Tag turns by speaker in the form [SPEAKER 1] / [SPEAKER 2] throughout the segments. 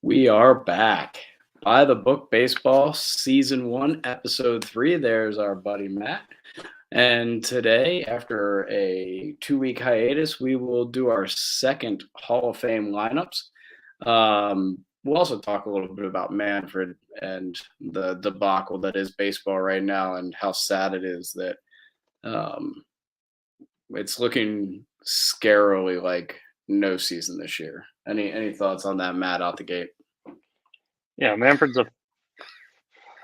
[SPEAKER 1] We are back. By the Book Baseball, Season 1, Episode 3. There's our buddy Matt. And today, after a 2 week hiatus, we will do our second Hall of Fame lineups. We'll also talk a little bit about Manfred and the debacle that is baseball right now and how sad it is that um, it's looking scarily like no season this year. Any thoughts on that, Matt, out the gate?
[SPEAKER 2] Yeah, Manfred's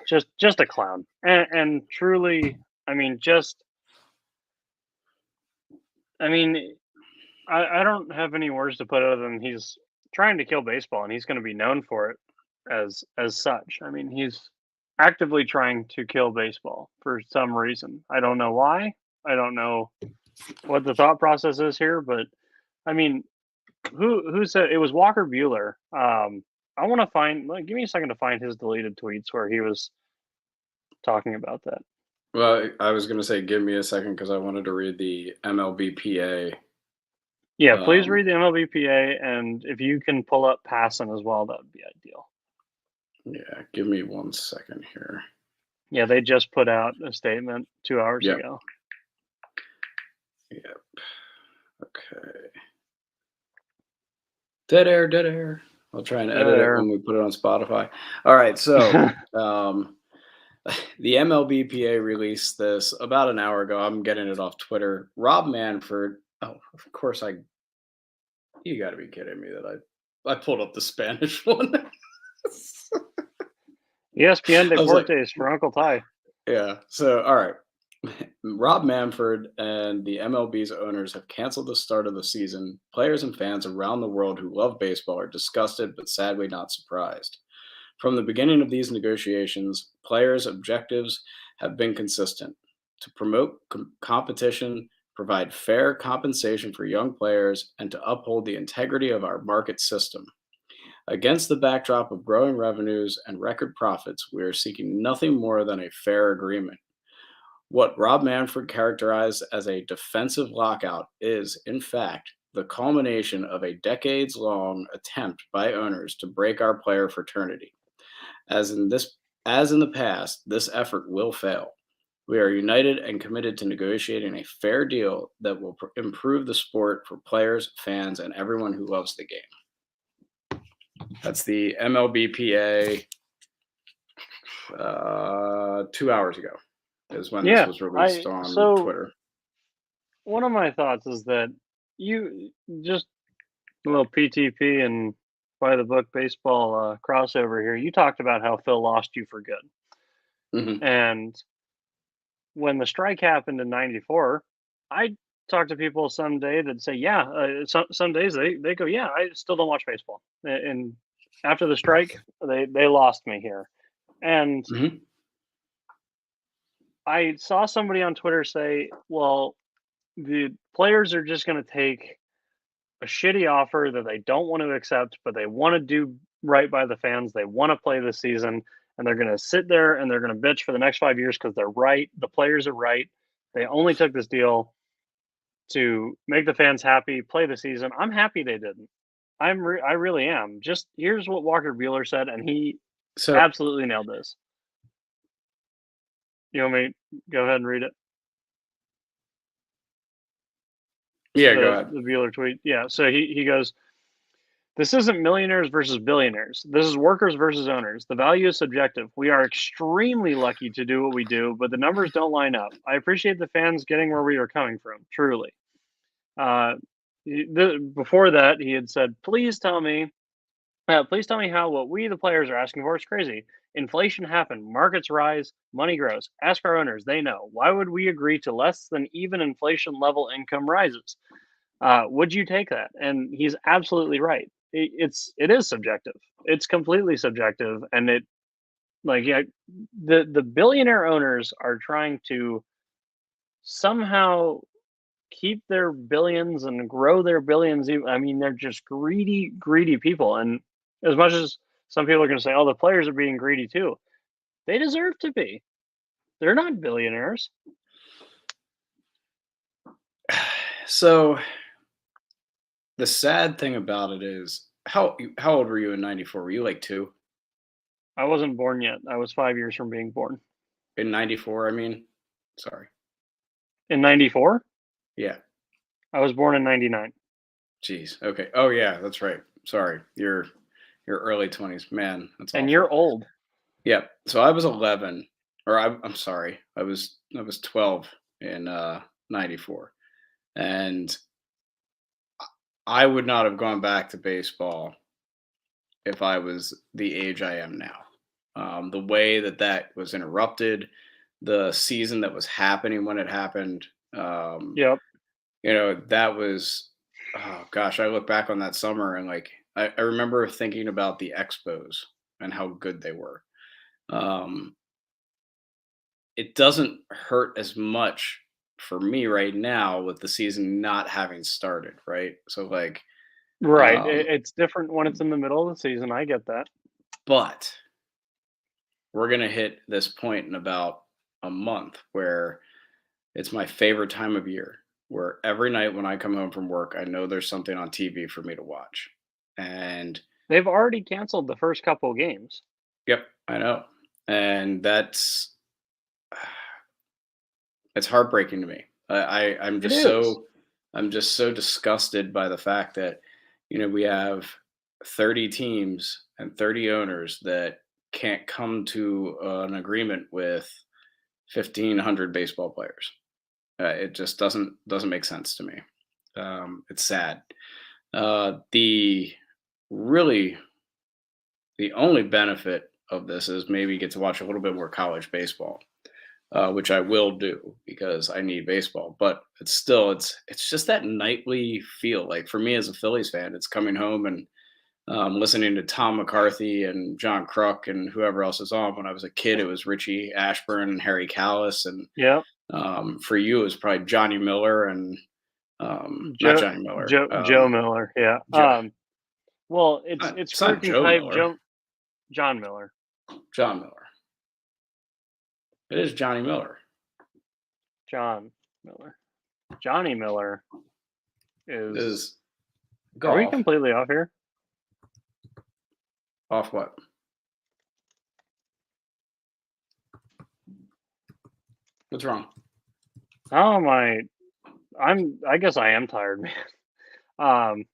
[SPEAKER 2] just a clown, and truly, I mean, I mean, I don't have any words to put other than he's trying to kill baseball, and he's going to be known for it as such. I mean, he's actively trying to kill baseball for some reason. I don't know why. I don't know what the thought process is here, but I mean, who said it was Walker Bueller? I want to find. Give me a second to find his deleted tweets where he was talking about that.
[SPEAKER 1] Well, I was going to say, give me a second because I wanted to read the MLBPA.
[SPEAKER 2] Yeah, please read the MLBPA, and if you can pull up Passan as well, that would be ideal.
[SPEAKER 1] Yeah, give me 1 second here.
[SPEAKER 2] Yeah, they just put out a statement 2 hours ago.
[SPEAKER 1] Yep. Okay. Dead air. I'll try and edit it when we put it on Spotify. All right, so the MLBPA released this about an hour ago. I'm getting it off Twitter. Rob Manfred. Oh, of course you got to be kidding me that I pulled up the Spanish one.
[SPEAKER 2] ESPN Deportes for Uncle Ty.
[SPEAKER 1] Yeah. So, all right. Rob Manfred and the MLB's owners have canceled the start of the season. Players and fans around the world who love baseball are disgusted, but sadly not surprised. From the beginning of these negotiations, players' objectives have been consistent: to promote competition, provide fair compensation for young players, and to uphold the integrity of our market system. Against the backdrop of growing revenues and record profits, we are seeking nothing more than a fair agreement. What Rob Manfred characterized as a defensive lockout is, in fact, the culmination of a decades-long attempt by owners to break our player fraternity. As in the past, this effort will fail. We are united and committed to negotiating a fair deal that will improve the sport for players, fans, and everyone who loves the game. That's the MLBPA 2 hours ago is when this was released on Twitter.
[SPEAKER 2] One of my thoughts is that you just a little PTP and by the book baseball crossover here. You talked about how Phil lost you for good.
[SPEAKER 1] Mm-hmm.
[SPEAKER 2] And when the strike happened in '94, I talk to people someday that say, yeah, some days they go, yeah, I still don't watch baseball. And after the strike, they lost me here. And
[SPEAKER 1] mm-hmm.
[SPEAKER 2] I saw somebody on Twitter say, well, the players are just going to take a shitty offer that they don't want to accept, but they want to do right by the fans. They want to play this season, and they're going to sit there and they're going to bitch for the next 5 years because they're right. The players are right. They only took this deal to make the fans happy, play the season. I'm happy they didn't. I really am. Just here's what Walker Bueller said, and he absolutely nailed this. You want me to go ahead and read it?
[SPEAKER 1] Yeah, go ahead.
[SPEAKER 2] The Bueller tweet. Yeah, so he goes, this isn't millionaires versus billionaires. This is workers versus owners. The value is subjective. We are extremely lucky to do what we do, but the numbers don't line up. I appreciate the fans getting where we are coming from, truly. Before that, he had said, please tell me how what we, the players, are asking for is crazy. Inflation happened, markets rise, money grows. Ask our owners, they know. Why would we agree to less than even inflation level income rises? Would you take that? And he's absolutely right. It is subjective. It's completely subjective, and the billionaire owners are trying to somehow keep their billions and grow their billions. I mean, they're just greedy people. And as much as some people are going to say, oh, the players are being greedy too, they deserve to be. They're not billionaires.
[SPEAKER 1] So the sad thing about it is how old were you in '94? Were you like 2?
[SPEAKER 2] I wasn't born yet. I was 5 years from being born.
[SPEAKER 1] In '94, I mean? Sorry.
[SPEAKER 2] In '94?
[SPEAKER 1] Yeah.
[SPEAKER 2] I was born in '99.
[SPEAKER 1] Jeez. Okay. Oh, yeah, that's right. Sorry. Your early 20s. Man, that's
[SPEAKER 2] And
[SPEAKER 1] awful.
[SPEAKER 2] you're old.
[SPEAKER 1] Yeah. So I was 11, or I'm sorry. I was 12 in '94. And I would not have gone back to baseball if I was the age I am now. The way that was interrupted, the season that was happening when it happened,
[SPEAKER 2] Yep.
[SPEAKER 1] that was, oh gosh, I look back on that summer and like, I remember thinking about the Expos and how good they were. Um, it doesn't hurt as much for me right now with the season not having started, right? So like,
[SPEAKER 2] Right.
[SPEAKER 1] um,
[SPEAKER 2] It's different when it's in the middle of the season. I get that.
[SPEAKER 1] but we're gonna hit this point in about a month where it's my favorite time of year, where every night when I come home from work, I know there's something on TV for me to watch. And
[SPEAKER 2] They've already canceled the first couple games.
[SPEAKER 1] yep, I know. And that's it's heartbreaking to me. I'm
[SPEAKER 2] It
[SPEAKER 1] just
[SPEAKER 2] is.
[SPEAKER 1] so disgusted by the fact that we have 30 teams and 30 owners that can't come to an agreement with 1,500 baseball players. It just doesn't make sense to me. It's sad. The really the only benefit of this is maybe get to watch a little bit more college baseball, which I will do because I need baseball. But it's just that nightly feel. Like for me as a Phillies fan, it's coming home and listening to Tom McCarthy and John Kruk and whoever else is on. When I was a kid, it was Richie Ashburn and Harry Callis, and
[SPEAKER 2] Yep.
[SPEAKER 1] for you, it was probably Johnny Miller and not
[SPEAKER 2] Joe
[SPEAKER 1] Johnny Miller,
[SPEAKER 2] Joe Miller. Yeah.
[SPEAKER 1] Jo-
[SPEAKER 2] Well, it's
[SPEAKER 1] it's not
[SPEAKER 2] Kruk and
[SPEAKER 1] Joe
[SPEAKER 2] Type.
[SPEAKER 1] Miller,
[SPEAKER 2] John Miller.
[SPEAKER 1] John Miller. It is Johnny Miller.
[SPEAKER 2] John Miller. Johnny Miller
[SPEAKER 1] It
[SPEAKER 2] is.
[SPEAKER 1] is
[SPEAKER 2] Are we
[SPEAKER 1] golf
[SPEAKER 2] completely off here?
[SPEAKER 1] off what? What's wrong?
[SPEAKER 2] How am I? I guess I am tired, man. Um,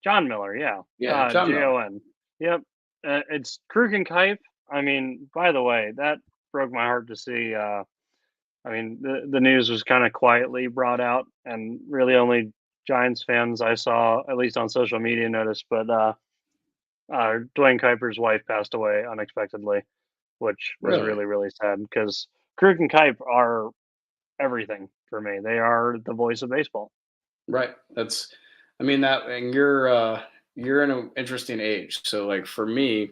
[SPEAKER 2] John Miller. Yeah.
[SPEAKER 1] Yeah, John Miller.
[SPEAKER 2] Jon. Yep. It's Kruk and Kuip. I mean, by the way, that broke my heart to see. I mean, the news was kind of quietly brought out, and really only Giants fans I saw, at least on social media, noticed. But Dwayne Kuiper's wife passed away unexpectedly, which was
[SPEAKER 1] Really?
[SPEAKER 2] really, really sad because Krug and Kuip are everything for me. They are the voice of baseball.
[SPEAKER 1] Right. I mean that, and you're in an interesting age. So like for me,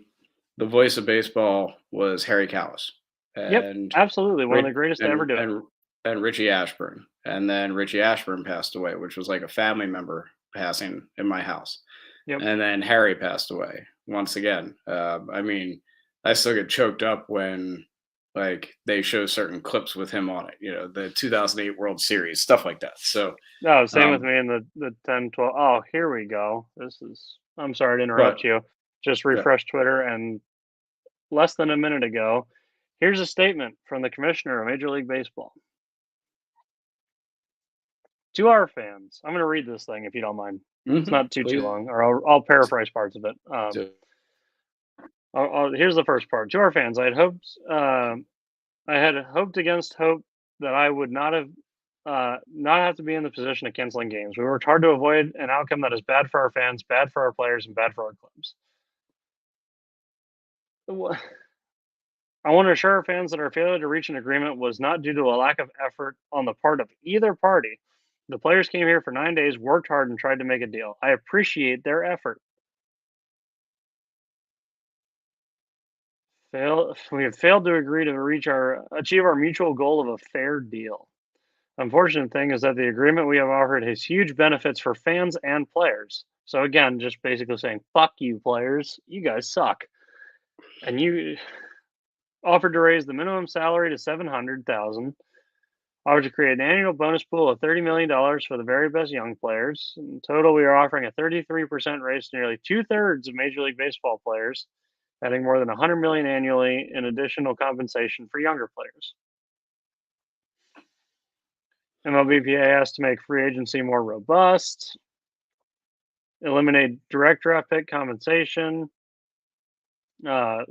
[SPEAKER 1] the voice of baseball was Harry Callis
[SPEAKER 2] Yep,
[SPEAKER 1] and
[SPEAKER 2] absolutely, one of
[SPEAKER 1] Rich
[SPEAKER 2] the greatest to ever do it.
[SPEAKER 1] and Richie Ashburn. And then Richie Ashburn passed away, which was like a family member passing in my house.
[SPEAKER 2] Yep.
[SPEAKER 1] And then Harry passed away once again. I mean, I still get choked up when like they show certain clips with him on it, the 2008 World Series, stuff like that. So,
[SPEAKER 2] No, same with
[SPEAKER 1] um,
[SPEAKER 2] me in the 10, 12. Oh, here we go. This is. I'm sorry to
[SPEAKER 1] but
[SPEAKER 2] interrupt you. Just
[SPEAKER 1] yeah,
[SPEAKER 2] refresh Twitter, and less than a minute ago, here's a statement from the commissioner of Major League Baseball to our fans. I'm going to read this thing if you don't mind. It's not too
[SPEAKER 1] please
[SPEAKER 2] long, or I'll paraphrase parts of it.
[SPEAKER 1] do.
[SPEAKER 2] Here's the first part. To our fans, I had hoped against hope that I would not have to be in the position of canceling games. We worked hard to avoid an outcome that is bad for our fans, bad for our players, and bad for our clubs. I want to assure our fans that our failure to reach an agreement was not due to a lack of effort on the part of either party. The players came here for 9 days, worked hard, and tried to make a deal. I appreciate their effort. We have failed to agree to achieve our mutual goal of a fair deal. Unfortunate thing is that the agreement we have offered has huge benefits for fans and players. So again, just basically saying, fuck you, players. You guys suck. And you offered to raise the minimum salary to $700,000. I would create an annual bonus pool of $30 million for the very best young players. In total, we are offering a 33% raise to nearly two-thirds of Major League Baseball players, adding more than $100 million annually in additional compensation for younger players. MLBPA has to make free agency more robust, eliminate direct draft pick compensation,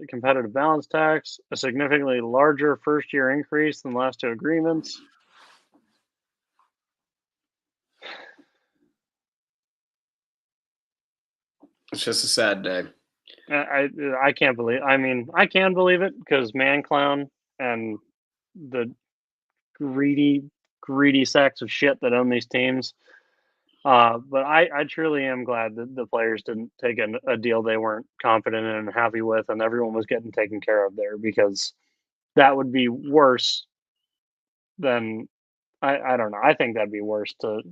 [SPEAKER 2] competitive balance tax, a significantly larger first-year increase than the last two agreements.
[SPEAKER 1] It's just a sad day.
[SPEAKER 2] I can't believe. I mean, I can believe it because Man Clown and the greedy sacks of shit that own these teams. But I truly am glad that the players didn't take a deal they weren't confident in and happy with, and everyone was getting taken care of there, because that would be worse than I don't know. I think that'd be worse to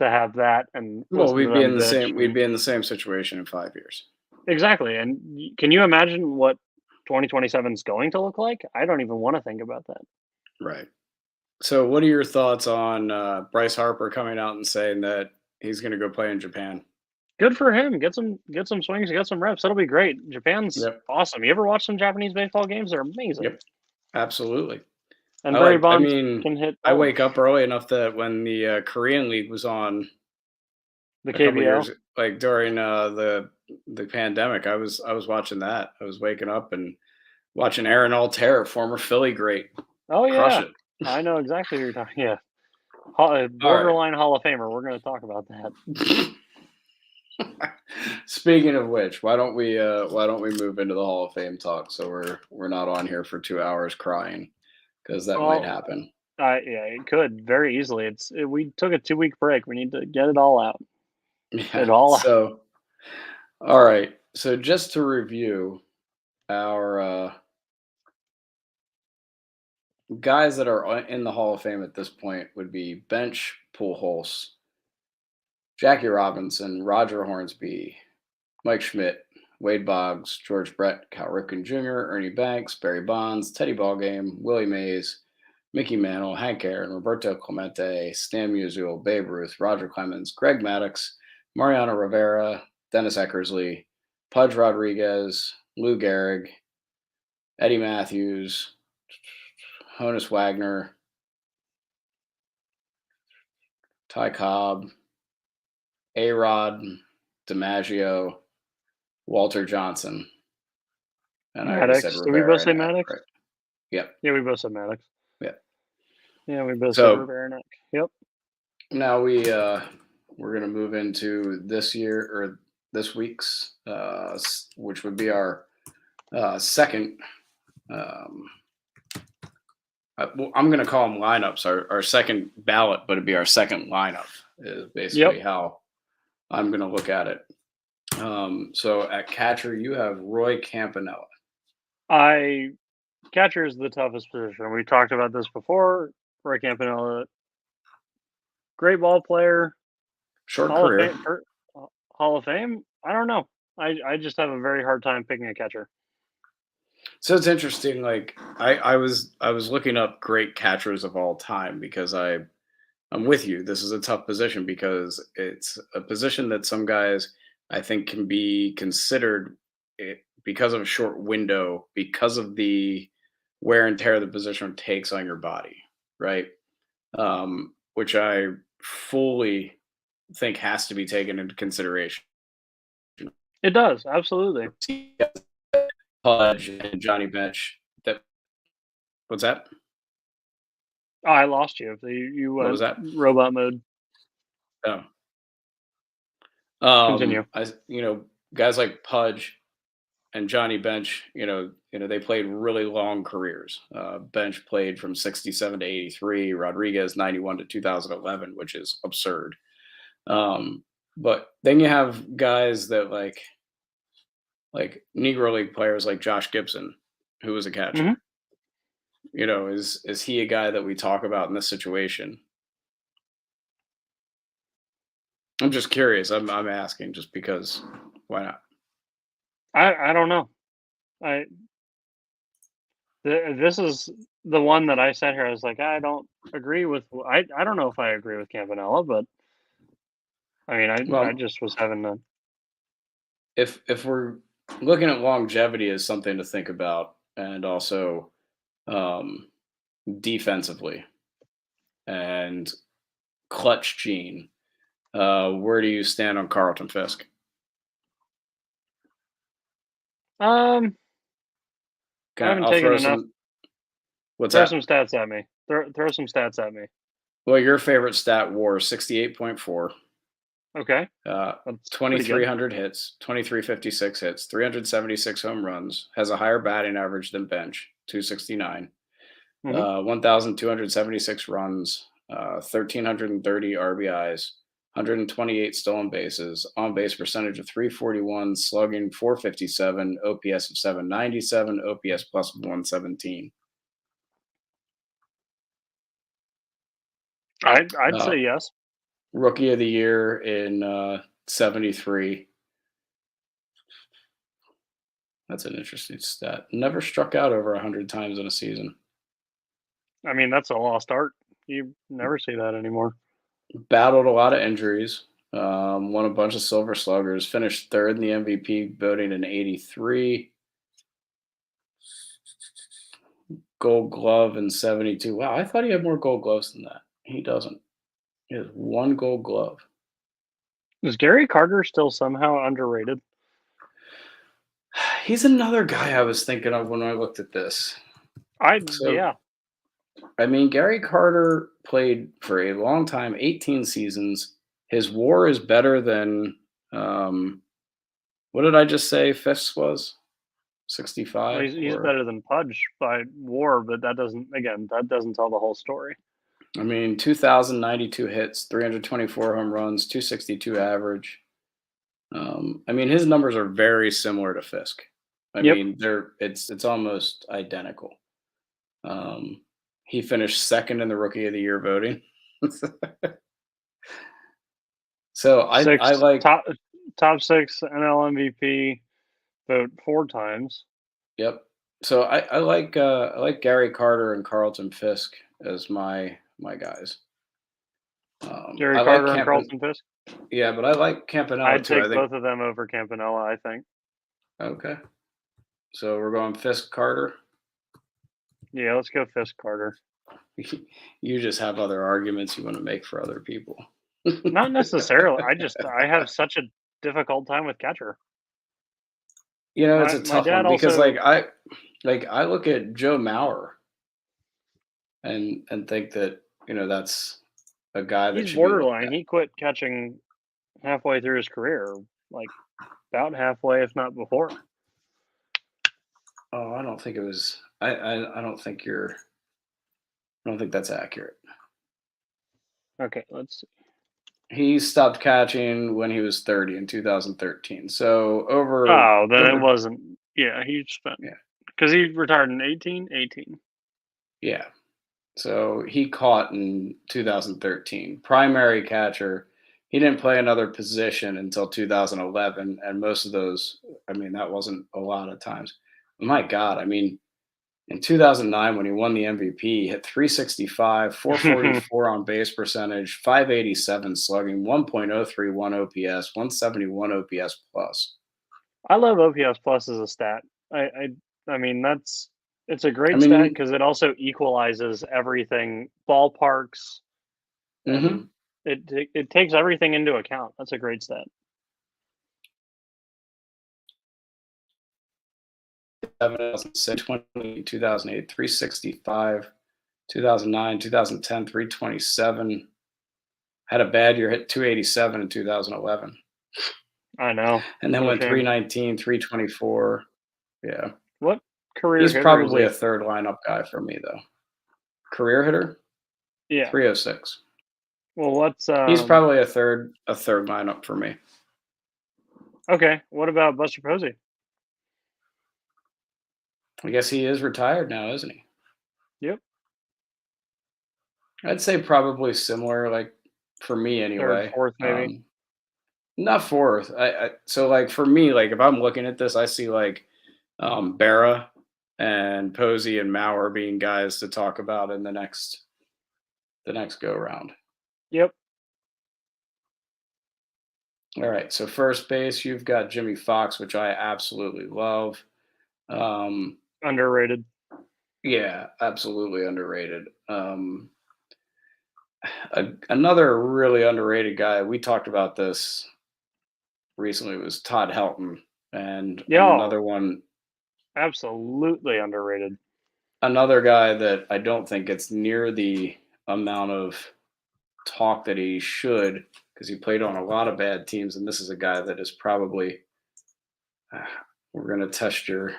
[SPEAKER 2] have that and
[SPEAKER 1] Well,
[SPEAKER 2] listen to
[SPEAKER 1] we'd be
[SPEAKER 2] them
[SPEAKER 1] in the
[SPEAKER 2] bitch.
[SPEAKER 1] same we'd be in the same situation in 5 years.
[SPEAKER 2] Exactly. And can you imagine what 2027 is going to look like? I don't even want to think about that.
[SPEAKER 1] Right. So, what are your thoughts on Bryce Harper coming out and saying that he's going to go play in Japan?
[SPEAKER 2] Good for him. Get some swings, get some reps. That'll be great. Japan's
[SPEAKER 1] Yep.
[SPEAKER 2] awesome. You ever watch some Japanese baseball games? They're amazing.
[SPEAKER 1] Yep. Absolutely.
[SPEAKER 2] And Barry
[SPEAKER 1] I
[SPEAKER 2] Bonds
[SPEAKER 1] mean,
[SPEAKER 2] can hit
[SPEAKER 1] I
[SPEAKER 2] both.
[SPEAKER 1] wake up early enough that when the Korean League was on
[SPEAKER 2] The
[SPEAKER 1] a couple
[SPEAKER 2] KBO.
[SPEAKER 1] years, like during the pandemic, I was watching that. I was waking up and watching Aaron Altair, former Philly great,
[SPEAKER 2] Oh
[SPEAKER 1] crush
[SPEAKER 2] yeah,
[SPEAKER 1] it.
[SPEAKER 2] I know exactly what you're talking. Yeah,
[SPEAKER 1] All right.
[SPEAKER 2] borderline Hall of Famer. We're going to talk about that.
[SPEAKER 1] Speaking of which, why don't we move into the Hall of Fame talk so we're not on here for 2 hours crying, because that might
[SPEAKER 2] Well,
[SPEAKER 1] happen.
[SPEAKER 2] yeah, it could very easily. We took a 2-week break. We need to get it all out.
[SPEAKER 1] Yeah.
[SPEAKER 2] It all out.
[SPEAKER 1] So, all right. So just to review, our guys that are in the Hall of Fame at this point would be Bench, Pujols, Jackie Robinson, Roger Hornsby, Mike Schmidt, Wade Boggs, George Brett, Cal Ripken Jr., Ernie Banks, Barry Bonds, Teddy Ballgame, Willie Mays, Mickey Mantle, Hank Aaron, Roberto Clemente, Stan Musial, Babe Ruth, Roger Clemens, Greg Maddux, Mariano Rivera, Dennis Eckersley, Pudge Rodriguez, Lou Gehrig, Eddie Matthews, Honus Wagner, Ty Cobb, A-Rod, DiMaggio, Walter Johnson. And I already said
[SPEAKER 2] Maddox. Did we
[SPEAKER 1] Rivera
[SPEAKER 2] both say
[SPEAKER 1] and Eck,
[SPEAKER 2] Maddox?
[SPEAKER 1] right? Yep.
[SPEAKER 2] Yeah, we both said Maddox.
[SPEAKER 1] Yep.
[SPEAKER 2] Yeah, we both said
[SPEAKER 1] So
[SPEAKER 2] Rivera and Eck. Yep.
[SPEAKER 1] now we're gonna move into this year or this week's, which would be our second. I'm going to call them lineups. Our second ballot, but it'd be our second lineup. Is basically how I'm going to look at it. So at catcher, you have Roy Campanella.
[SPEAKER 2] Catcher is the toughest position. We talked about this before. Roy Campanella, great ball player.
[SPEAKER 1] Short
[SPEAKER 2] Hall
[SPEAKER 1] career.
[SPEAKER 2] of Fame. Hall of Fame? I don't know. I just have a very hard time picking a catcher.
[SPEAKER 1] So it's interesting. Like I was looking up great catchers of all time, because I'm with you. This is a tough position because it's a position that some guys I think can be considered because of a short window, because of the wear and tear the position takes on your body, right? Which I fully think has to be taken into consideration.
[SPEAKER 2] It does, absolutely.
[SPEAKER 1] Pudge and Johnny Bench. What's that?
[SPEAKER 2] Oh, I lost you. You
[SPEAKER 1] What was that?
[SPEAKER 2] Robot mode.
[SPEAKER 1] Oh.
[SPEAKER 2] Continue.
[SPEAKER 1] Guys like Pudge and Johnny Bench, they played really long careers. Bench played from 67 to 83, Rodriguez 91 to 2011, which is absurd. But then you have guys that like Negro League players like Josh Gibson, who was a catcher.
[SPEAKER 2] Mm-hmm.
[SPEAKER 1] Is he a guy that we talk about in this situation? I'm just curious. I'm asking just because. Why not?
[SPEAKER 2] I don't know. This is the one that I said here, I was like, I don't agree with. I don't know if I agree with Campanella, but I mean, I
[SPEAKER 1] Well,
[SPEAKER 2] just was having a.
[SPEAKER 1] if we're looking at longevity as something to think about, and also um, defensively and clutch gene, where do you stand on Carlton Fisk?
[SPEAKER 2] Um, I
[SPEAKER 1] Okay,
[SPEAKER 2] haven't
[SPEAKER 1] I'll
[SPEAKER 2] taken
[SPEAKER 1] throw
[SPEAKER 2] enough.
[SPEAKER 1] some. What's
[SPEAKER 2] Throw some
[SPEAKER 1] that?
[SPEAKER 2] stats at me. Throw some stats at me.
[SPEAKER 1] Well, your favorite stat war 68.4,
[SPEAKER 2] Okay,
[SPEAKER 1] uh,
[SPEAKER 2] that's pretty good.
[SPEAKER 1] 2,300 hits, 2,356 hits, 376 home runs, has a higher batting average than bench, 269,
[SPEAKER 2] Hmm.
[SPEAKER 1] 1,276 runs, 1,330 RBIs, 128 stolen bases, on base percentage of 341, slugging 457, OPS of 797, OPS plus of 117.
[SPEAKER 2] I'd
[SPEAKER 1] Uh,
[SPEAKER 2] say yes.
[SPEAKER 1] Rookie of the year in 73. That's an interesting stat. Never struck out over 100 times in a season.
[SPEAKER 2] I mean, that's a lost art. You never see that anymore.
[SPEAKER 1] Battled a lot of injuries. Won a bunch of Silver Sluggers. Finished third in the MVP voting in '83. Gold Glove in '72. Wow, I thought he had more Gold Gloves than that. He doesn't. He has one Gold Glove.
[SPEAKER 2] Is Gary Carter still somehow underrated?
[SPEAKER 1] He's another guy I was thinking of when I looked at this. So,
[SPEAKER 2] Yeah.
[SPEAKER 1] I mean, Gary Carter played for a long time, 18 seasons. His WAR is better than um, what did I just say? Fisk was
[SPEAKER 2] Well,
[SPEAKER 1] 65,
[SPEAKER 2] he's
[SPEAKER 1] or
[SPEAKER 2] better than Pudge by WAR, but that doesn't tell the whole story.
[SPEAKER 1] I mean, 2,092 hits, 324 home runs, 262 average. I mean, his numbers are very similar to Fisk. I
[SPEAKER 2] Yep.
[SPEAKER 1] mean, it's almost identical. Um, he finished second in the Rookie of the Year voting. So I
[SPEAKER 2] Six
[SPEAKER 1] like,
[SPEAKER 2] top six NL MVP vote 4 times.
[SPEAKER 1] yep. So I like Gary Carter and Carlton Fisk as my guys.
[SPEAKER 2] Gary
[SPEAKER 1] I like
[SPEAKER 2] Carter and
[SPEAKER 1] Campan
[SPEAKER 2] Carlton Fisk.
[SPEAKER 1] Yeah, but I like Campanella
[SPEAKER 2] I'd
[SPEAKER 1] too. I
[SPEAKER 2] take
[SPEAKER 1] think
[SPEAKER 2] both of them over Campanella, I think.
[SPEAKER 1] okay. So we're going Fisk Carter.
[SPEAKER 2] Yeah, let's go Fisk Carter.
[SPEAKER 1] You just have other arguments you want to make for other people.
[SPEAKER 2] Not necessarily. I have such a difficult time with catcher.
[SPEAKER 1] You know, it's a
[SPEAKER 2] My
[SPEAKER 1] tough
[SPEAKER 2] dad
[SPEAKER 1] one because
[SPEAKER 2] also
[SPEAKER 1] I look at Joe Mauer and think that, that's a guy that
[SPEAKER 2] he's
[SPEAKER 1] should be looked
[SPEAKER 2] borderline.
[SPEAKER 1] at.
[SPEAKER 2] He quit catching halfway through his career, like about halfway, if not before.
[SPEAKER 1] Oh, I don't think it was I don't think that's accurate.
[SPEAKER 2] Okay, let's see.
[SPEAKER 1] He stopped catching when he was 30 in 2013. So
[SPEAKER 2] Oh, then it
[SPEAKER 1] over
[SPEAKER 2] wasn't. Yeah, he spent
[SPEAKER 1] yeah.
[SPEAKER 2] because he retired in 18.
[SPEAKER 1] Yeah. So he caught in 2013. Primary catcher. He didn't play another position until 2011, and most of those, I mean, that wasn't a lot of times. My God, I mean, in 2009 when he won the MVP, he hit 365, 444 on base percentage, 587 slugging, 1.031 OPS, 171 OPS plus.
[SPEAKER 2] I love OPS plus as a stat. I mean it's a
[SPEAKER 1] I
[SPEAKER 2] great stat
[SPEAKER 1] mean,
[SPEAKER 2] because it also equalizes everything, ballparks,
[SPEAKER 1] mm-hmm.
[SPEAKER 2] and it takes everything into account. That's a great stat.
[SPEAKER 1] 2006, 2008, 365, 2009, 2010, 327. Had a bad year, hit 287 in 2011.
[SPEAKER 2] I know.
[SPEAKER 1] And then
[SPEAKER 2] What a
[SPEAKER 1] went
[SPEAKER 2] shame.
[SPEAKER 1] 319, 324. Yeah.
[SPEAKER 2] What career
[SPEAKER 1] He's
[SPEAKER 2] hitter is
[SPEAKER 1] probably a
[SPEAKER 2] he?
[SPEAKER 1] third lineup guy for me, though. Career hitter,
[SPEAKER 2] Yeah.
[SPEAKER 1] 306.
[SPEAKER 2] Well, what's
[SPEAKER 1] He's probably a third lineup for me.
[SPEAKER 2] okay? What about Buster Posey?
[SPEAKER 1] I guess he is retired now, isn't he?
[SPEAKER 2] Yep,
[SPEAKER 1] I'd say probably similar, like for me
[SPEAKER 2] third,
[SPEAKER 1] anyway.
[SPEAKER 2] fourth, maybe.
[SPEAKER 1] Not fourth. So like for me, like if I'm looking at this, I see like Barra and Posey and Mauer being guys to talk about in the next go round.
[SPEAKER 2] Yep.
[SPEAKER 1] All right, so first base, you've got Jimmy Fox, which I absolutely love.
[SPEAKER 2] Underrated.
[SPEAKER 1] Yeah, absolutely underrated. Another really underrated guy, we talked about this recently, was Todd Helton, and
[SPEAKER 2] Yeah, absolutely underrated.
[SPEAKER 1] another guy that I don't think gets near the amount of talk that he should, because he played on a lot of bad teams, and this is a guy that is probably we're going to test your.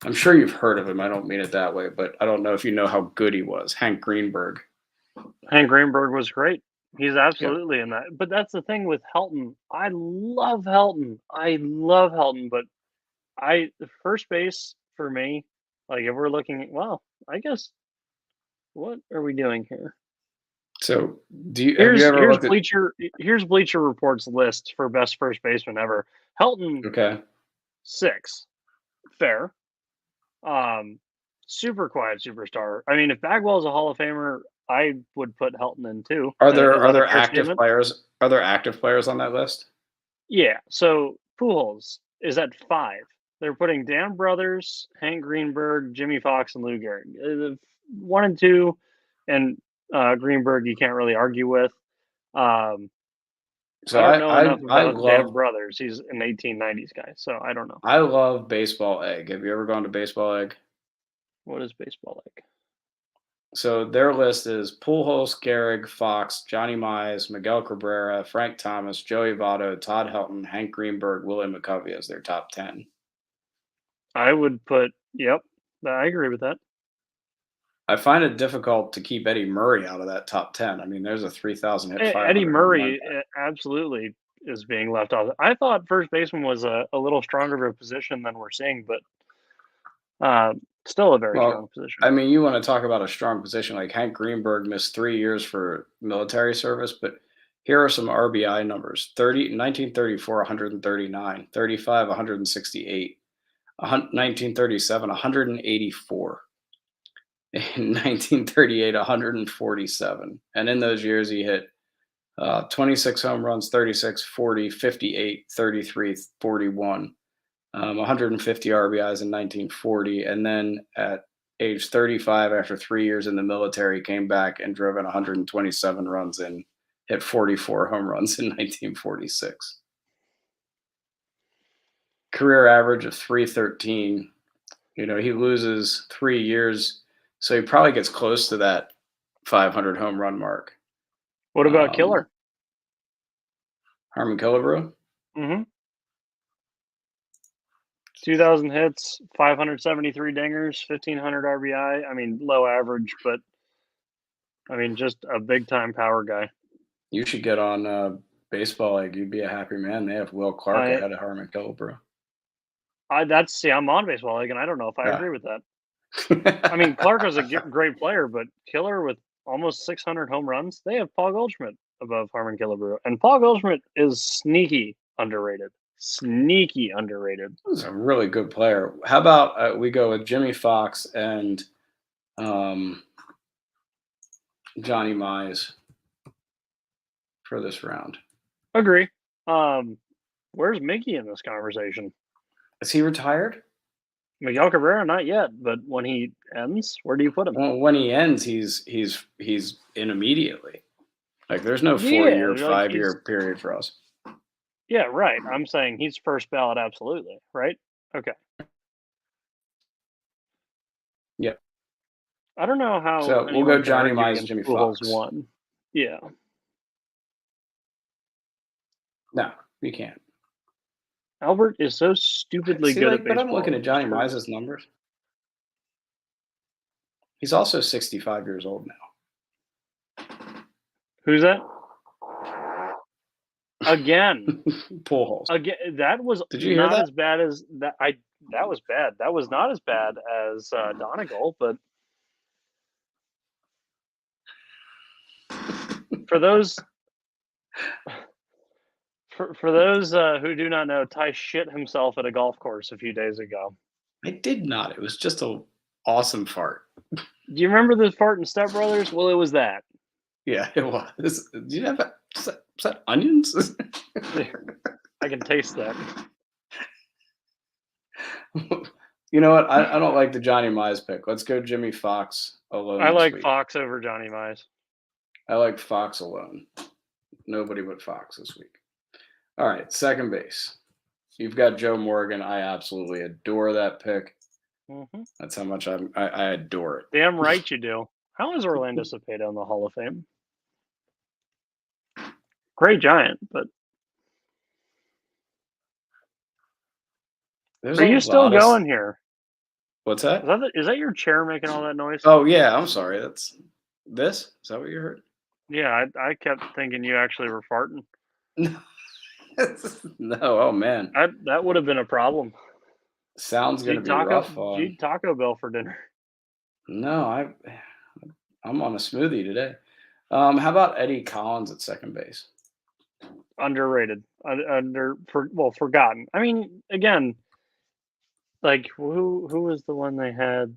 [SPEAKER 1] I'm sure you've heard of him. I don't mean it that way, but I don't know if you know how good he was. Hank Greenberg.
[SPEAKER 2] Hank Greenberg was great. He's
[SPEAKER 1] Yeah.
[SPEAKER 2] absolutely in that. But that's the thing with Helton. I love Helton. But the first base for me, like if we're looking at, well, I guess what are we doing here?
[SPEAKER 1] So, have you ever looked at?
[SPEAKER 2] Here's Bleacher Report's list for best first baseman ever. Helton
[SPEAKER 1] Okay.
[SPEAKER 2] 6, fair. Super quiet superstar. I mean, if Bagwell's a Hall of Famer, I would put Helton in too.
[SPEAKER 1] Are
[SPEAKER 2] Is that a
[SPEAKER 1] there
[SPEAKER 2] fair
[SPEAKER 1] active
[SPEAKER 2] statement?
[SPEAKER 1] players? Are there active players on that list?
[SPEAKER 2] Yeah. So Pujols is at 5. They're putting Dan Brothers, Hank Greenberg, Jimmy Fox, and Lou Gehrig. 1 and 2, and Greenberg you can't really argue with. I
[SPEAKER 1] So
[SPEAKER 2] don't know enough
[SPEAKER 1] I
[SPEAKER 2] about Dan
[SPEAKER 1] love
[SPEAKER 2] Brothers. He's an 1890s guy, so I don't know.
[SPEAKER 1] I love Baseball Egg. Have you ever gone to Baseball Egg?
[SPEAKER 2] What is baseball like?
[SPEAKER 1] So their list is Pujols, Gehrig, Fox, Johnny Mize, Miguel Cabrera, Frank Thomas, Joey Votto, Todd Helton, Hank Greenberg, Willie McCovey as their top 10.
[SPEAKER 2] I would put, yep, I agree with that.
[SPEAKER 1] I find it difficult to keep Eddie Murray out of that top 10. I mean, there's a 3,000 hit,
[SPEAKER 2] Eddie
[SPEAKER 1] 500 home run
[SPEAKER 2] Murray
[SPEAKER 1] guy.
[SPEAKER 2] absolutely is being left off. I thought first baseman was a little stronger of a position than we're seeing, but still a very strong
[SPEAKER 1] Well,
[SPEAKER 2] position.
[SPEAKER 1] I mean, you want to talk about a strong position. Like Hank Greenberg missed 3 years for military service, but here are some RBI numbers: 1934, 139; 35, 168; 1937, 184; in 1938, 147. And in those years, he hit 26 home runs, 36, 40, 58, 33, 41. 150 RBIs in 1940, and then at age 35, after 3 years in the military, came back and drove in 127 runs and hit 44 home runs in 1946. Career average of 313. He loses 3 years, so he probably gets close to that 500 home run mark.
[SPEAKER 2] What about Killer?
[SPEAKER 1] Harmon Killebrew.
[SPEAKER 2] Mm-hmm. 2,000 hits, 573 dingers, 1,500 RBI. I mean, low average, but I mean, just a big time power guy.
[SPEAKER 1] You should get on Baseball Egg. You'd be a happy man. They have Will Clark
[SPEAKER 2] I,
[SPEAKER 1] ahead of Harmon Killebrew.
[SPEAKER 2] I'm on Baseball League, and I don't know if I agree with that. I mean, Clark was a great player, but Killer with almost 600 home runs. They have Paul Goldschmidt above Harmon Killebrew, and Paul Goldschmidt is sneaky underrated. Sneaky underrated.
[SPEAKER 1] He's a really good player. How about we go with Jimmy Fox and Johnny Mize for this round?
[SPEAKER 2] Agree. Where's Mickey in this conversation?
[SPEAKER 1] Is he retired?
[SPEAKER 2] Miguel Cabrera, not yet, but when he ends, where do you put him?
[SPEAKER 1] Well, when he ends, he's in immediately. Like there's no 4 year,
[SPEAKER 2] Yeah, like
[SPEAKER 1] 5 year period for us.
[SPEAKER 2] yeah, right. I'm saying he's first ballot, absolutely, right? Okay.
[SPEAKER 1] Yep.
[SPEAKER 2] I don't know how
[SPEAKER 1] So we'll
[SPEAKER 2] anyone
[SPEAKER 1] go
[SPEAKER 2] can
[SPEAKER 1] Johnny
[SPEAKER 2] argue
[SPEAKER 1] Mize,
[SPEAKER 2] against
[SPEAKER 1] Jimmy
[SPEAKER 2] Pujols
[SPEAKER 1] Fox.
[SPEAKER 2] 1. Yeah.
[SPEAKER 1] No, you can't.
[SPEAKER 2] Albert is so stupidly
[SPEAKER 1] See,
[SPEAKER 2] good at
[SPEAKER 1] like, but I'm
[SPEAKER 2] baseball.
[SPEAKER 1] looking at Johnny
[SPEAKER 2] It's crazy.
[SPEAKER 1] Mize's numbers. He's also 65 years old now.
[SPEAKER 2] Who's that? Again.
[SPEAKER 1] Pujols.
[SPEAKER 2] Again, that was
[SPEAKER 1] Did you hear
[SPEAKER 2] not
[SPEAKER 1] that?
[SPEAKER 2] as bad as that. That was bad. That was not as bad as Donegal, but for those for those who do not know, Ty shit himself at a golf course a few days ago.
[SPEAKER 1] I did not. It was just a awesome fart.
[SPEAKER 2] Do you remember the fart in Step Brothers? Well, it was that.
[SPEAKER 1] Yeah, it was. Do you have is that onions?
[SPEAKER 2] I can taste that.
[SPEAKER 1] You know what? I don't like the Johnny Mize pick. Let's go Jimmy Fox alone
[SPEAKER 2] I
[SPEAKER 1] this
[SPEAKER 2] like
[SPEAKER 1] week.
[SPEAKER 2] Fox over Johnny Mize.
[SPEAKER 1] I like Fox alone. Nobody but Fox this week. All right, second base. You've got Joe Morgan. I absolutely adore that pick.
[SPEAKER 2] Mm-hmm.
[SPEAKER 1] That's how much I adore it.
[SPEAKER 2] Damn right you do. How is Orlando Cepeda in the Hall of Fame? Great Giant, but
[SPEAKER 1] There's
[SPEAKER 2] are
[SPEAKER 1] a
[SPEAKER 2] you still
[SPEAKER 1] lot of
[SPEAKER 2] going here?
[SPEAKER 1] What's that?
[SPEAKER 2] Is that your chair making all that noise?
[SPEAKER 1] Oh yeah, I'm sorry. That's this. Is that what you heard?
[SPEAKER 2] Yeah, I kept thinking you actually were farting.
[SPEAKER 1] No. No. Oh man,
[SPEAKER 2] That would have been a problem.
[SPEAKER 1] sounds gonna
[SPEAKER 2] Did
[SPEAKER 1] be rough.
[SPEAKER 2] you eat Taco Bell for dinner?
[SPEAKER 1] No, I'm on a smoothie today. How about Eddie Collins at second base?
[SPEAKER 2] Underrated, forgotten. I mean, again, like who was the one they had?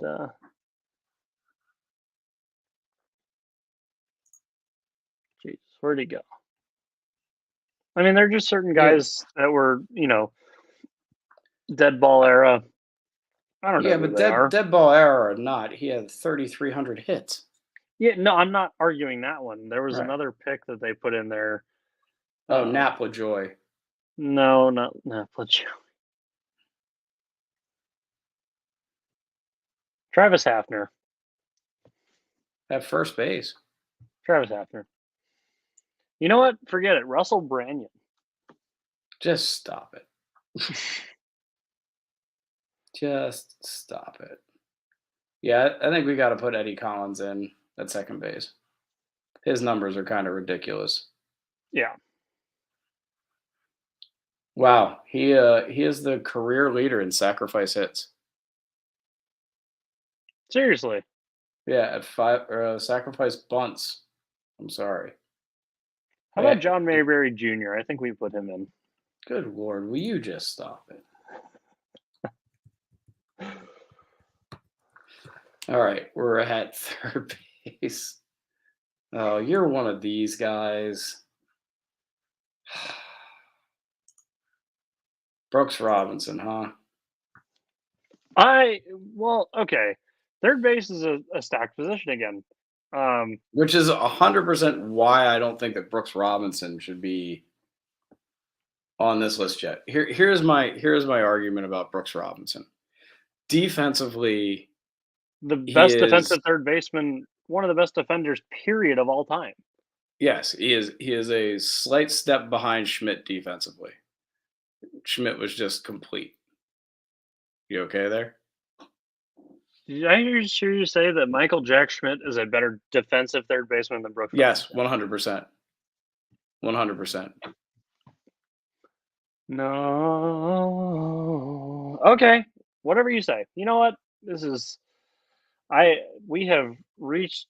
[SPEAKER 2] Jeez, where'd he go? I mean, there are just certain
[SPEAKER 1] Yeah,
[SPEAKER 2] guys that were, dead ball era. I don't know
[SPEAKER 1] yeah,
[SPEAKER 2] who
[SPEAKER 1] but
[SPEAKER 2] they are.
[SPEAKER 1] dead ball error or not, he had 3,300 hits.
[SPEAKER 2] Yeah, no, I'm not arguing that one. There was
[SPEAKER 1] Right.
[SPEAKER 2] another pick that they put in there.
[SPEAKER 1] Oh, Nap LaJoy.
[SPEAKER 2] No, not Fletcher. Travis Hafner.
[SPEAKER 1] At first base.
[SPEAKER 2] Travis Hafner. You know what? Forget it. Russell Brandon.
[SPEAKER 1] Just stop it. Just stop it. Yeah, I think we got to put Eddie Collins in at second base. His numbers are kind of ridiculous.
[SPEAKER 2] Yeah.
[SPEAKER 1] Wow, he is the career leader in sacrifice hits.
[SPEAKER 2] Seriously.
[SPEAKER 1] Yeah, at five sacrifice bunts. I'm sorry.
[SPEAKER 2] How about John Mayberry Jr.? I think we put him in.
[SPEAKER 1] Good Lord, will you just stop it? All right, we're at third base. Oh, you're one of these guys. Brooks Robinson, huh?
[SPEAKER 2] Okay. Third base is a stacked position again.
[SPEAKER 1] Which is 100% why I don't think that Brooks Robinson should be on this list yet. Here's my argument about Brooks Robinson. Defensively,
[SPEAKER 2] the
[SPEAKER 1] he
[SPEAKER 2] best
[SPEAKER 1] is
[SPEAKER 2] defensive third baseman, one of the best defenders, period, of all time.
[SPEAKER 1] yes, he is. He is a slight step behind Schmidt defensively. Schmidt was just complete. You okay there?
[SPEAKER 2] Did I hear you say that Michael Jack Schmidt is a better defensive third baseman than Brooks
[SPEAKER 1] Yes,
[SPEAKER 2] Robinson?
[SPEAKER 1] 100%. 100%.
[SPEAKER 2] No. Okay. Whatever you say. You know what? We have reached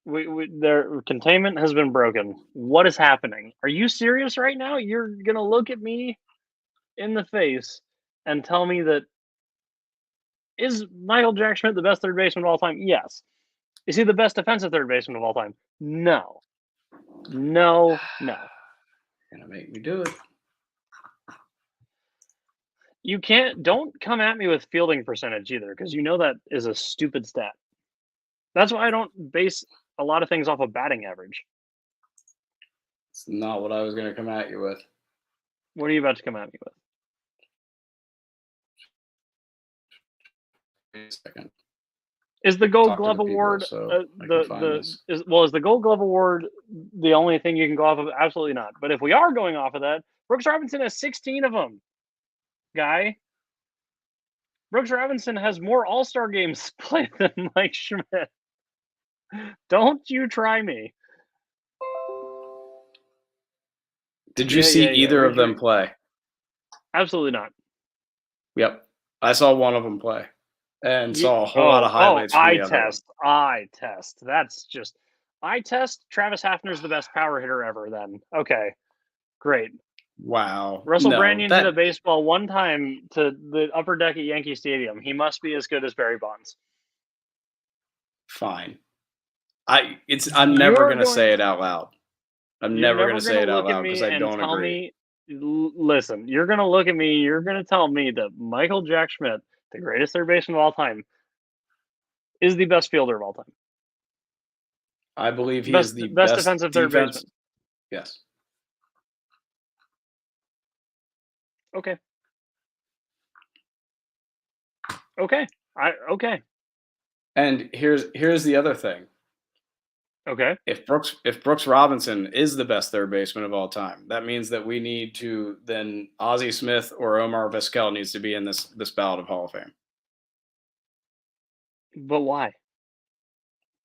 [SPEAKER 2] their containment has been broken. What is happening? Are you serious right now? You're gonna look at me in the face and tell me that is Michael Jack Schmidt the best third baseman of all time? Yes. Is he the best defensive third baseman of all time? No. No.
[SPEAKER 1] Gonna make me do it.
[SPEAKER 2] You don't come at me with fielding percentage either, because you know that is a stupid stat. That's why I don't base a lot of things off of batting average.
[SPEAKER 1] It's not what I was gonna come at you with.
[SPEAKER 2] What are you about to come at me with?
[SPEAKER 1] Wait a second.
[SPEAKER 2] Is the Gold
[SPEAKER 1] Talk to
[SPEAKER 2] Glove
[SPEAKER 1] the people,
[SPEAKER 2] Award
[SPEAKER 1] so I can find this.
[SPEAKER 2] is the Gold Glove Award the only thing you can go off of? Absolutely not. But if we are going off of that, Brooks Robinson has 16 of them. Guy. Brooks Robinson has more All-Star games played than Mike Schmidt. Don't you try me.
[SPEAKER 1] Did you see either of them play?
[SPEAKER 2] Absolutely not.
[SPEAKER 1] Yep. I saw one of them play and saw a whole lot of highlights from the other one.
[SPEAKER 2] Eye test. That's just eye test. Travis Hafner's the best power hitter ever then. Okay. Great.
[SPEAKER 1] Wow.
[SPEAKER 2] Russell
[SPEAKER 1] No,
[SPEAKER 2] Brandon hit a baseball one time to the upper deck at Yankee Stadium. He must be as good as Barry Bonds.
[SPEAKER 1] fine. I'm never gonna say it out loud. I'm
[SPEAKER 2] You're
[SPEAKER 1] never
[SPEAKER 2] never
[SPEAKER 1] gonna
[SPEAKER 2] going
[SPEAKER 1] say
[SPEAKER 2] to
[SPEAKER 1] it out
[SPEAKER 2] look at
[SPEAKER 1] loud because
[SPEAKER 2] me
[SPEAKER 1] I
[SPEAKER 2] and
[SPEAKER 1] don't
[SPEAKER 2] tell
[SPEAKER 1] agree.
[SPEAKER 2] me, listen, you're going to look at me, you're going to tell me that Michael Jack Schmidt, the greatest third baseman of all time, is the best fielder of all time.
[SPEAKER 1] I believe he
[SPEAKER 2] Best
[SPEAKER 1] is the
[SPEAKER 2] best
[SPEAKER 1] best
[SPEAKER 2] defensive third
[SPEAKER 1] defense.
[SPEAKER 2] baseman.
[SPEAKER 1] Yes.
[SPEAKER 2] Okay. Okay. Okay.
[SPEAKER 1] And here's the other thing.
[SPEAKER 2] Okay.
[SPEAKER 1] If Brooks Robinson is the best third baseman of all time, that means that we need to then Ozzie Smith or Omar Vizquel needs to be in this ballot of Hall of Fame.
[SPEAKER 2] But why?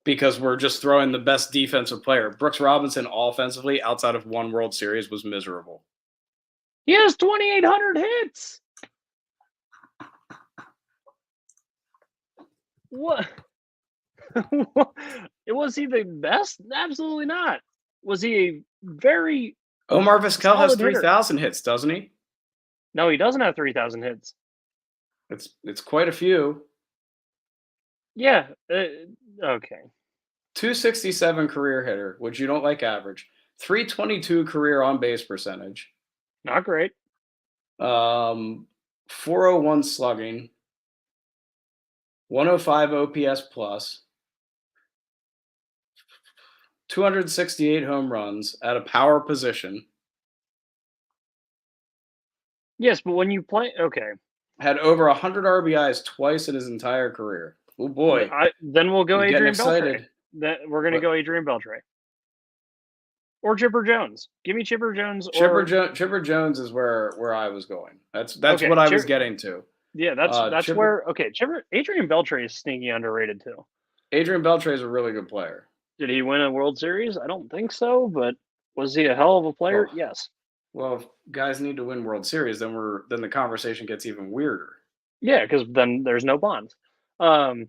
[SPEAKER 1] Because we're just throwing the best defensive player. Brooks Robinson offensively outside of one World Series was miserable.
[SPEAKER 2] He has 2,800 hits. What? Was he the best? Absolutely not. Was he a very
[SPEAKER 1] Omar Vizquel has
[SPEAKER 2] solid hitter?
[SPEAKER 1] 3,000 hits, doesn't he?
[SPEAKER 2] No, he doesn't have 3,000 hits.
[SPEAKER 1] It's quite a few.
[SPEAKER 2] Yeah. Okay.
[SPEAKER 1] 267 career hitter, which you don't like average. 322 career on base percentage.
[SPEAKER 2] Not great.
[SPEAKER 1] 401 slugging. 105 OPS plus. 268 home runs at a power position.
[SPEAKER 2] Yes, but when you play, okay.
[SPEAKER 1] Had over 100 RBIs twice in his entire career. Oh boy.
[SPEAKER 2] Then we'll go
[SPEAKER 1] I'm getting
[SPEAKER 2] Adrian Beltre.
[SPEAKER 1] excited.
[SPEAKER 2] We're going to go Adrian Beltre. Or Chipper Jones. Give me Chipper Jones.
[SPEAKER 1] Chipper Jones is where I was going. That's
[SPEAKER 2] Okay,
[SPEAKER 1] what I was getting to.
[SPEAKER 2] Yeah, that's where. Okay, Adrian Beltre is sneaky underrated too.
[SPEAKER 1] Adrian Beltre is a really good player.
[SPEAKER 2] Did he win a World Series? I don't think so, but was he a hell of a player?
[SPEAKER 1] Oh.
[SPEAKER 2] Yes.
[SPEAKER 1] Well, if guys need to win World Series, then the conversation gets even weirder.
[SPEAKER 2] Yeah, because then there's no bond. I'm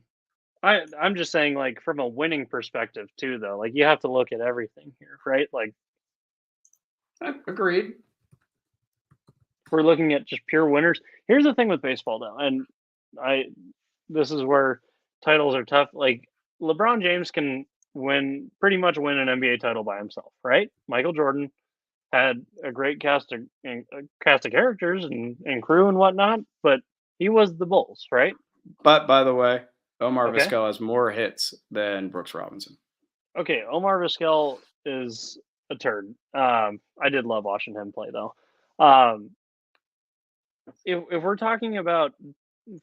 [SPEAKER 2] just saying, like, from a winning perspective too, though. Like, you have to look at everything here, right? Like,
[SPEAKER 1] agreed.
[SPEAKER 2] We're looking at just pure winners. Here's the thing with baseball, though, and this is where titles are tough. Like, LeBron James can pretty much win an NBA title by himself, right? Michael Jordan had a great cast of characters and crew and whatnot, but he was the Bulls, right?
[SPEAKER 1] But by the way, Omar Vizquel has more hits than Brooks Robinson.
[SPEAKER 2] Okay, Omar Vizquel is a turd. I did love watching him play, though. If we're talking about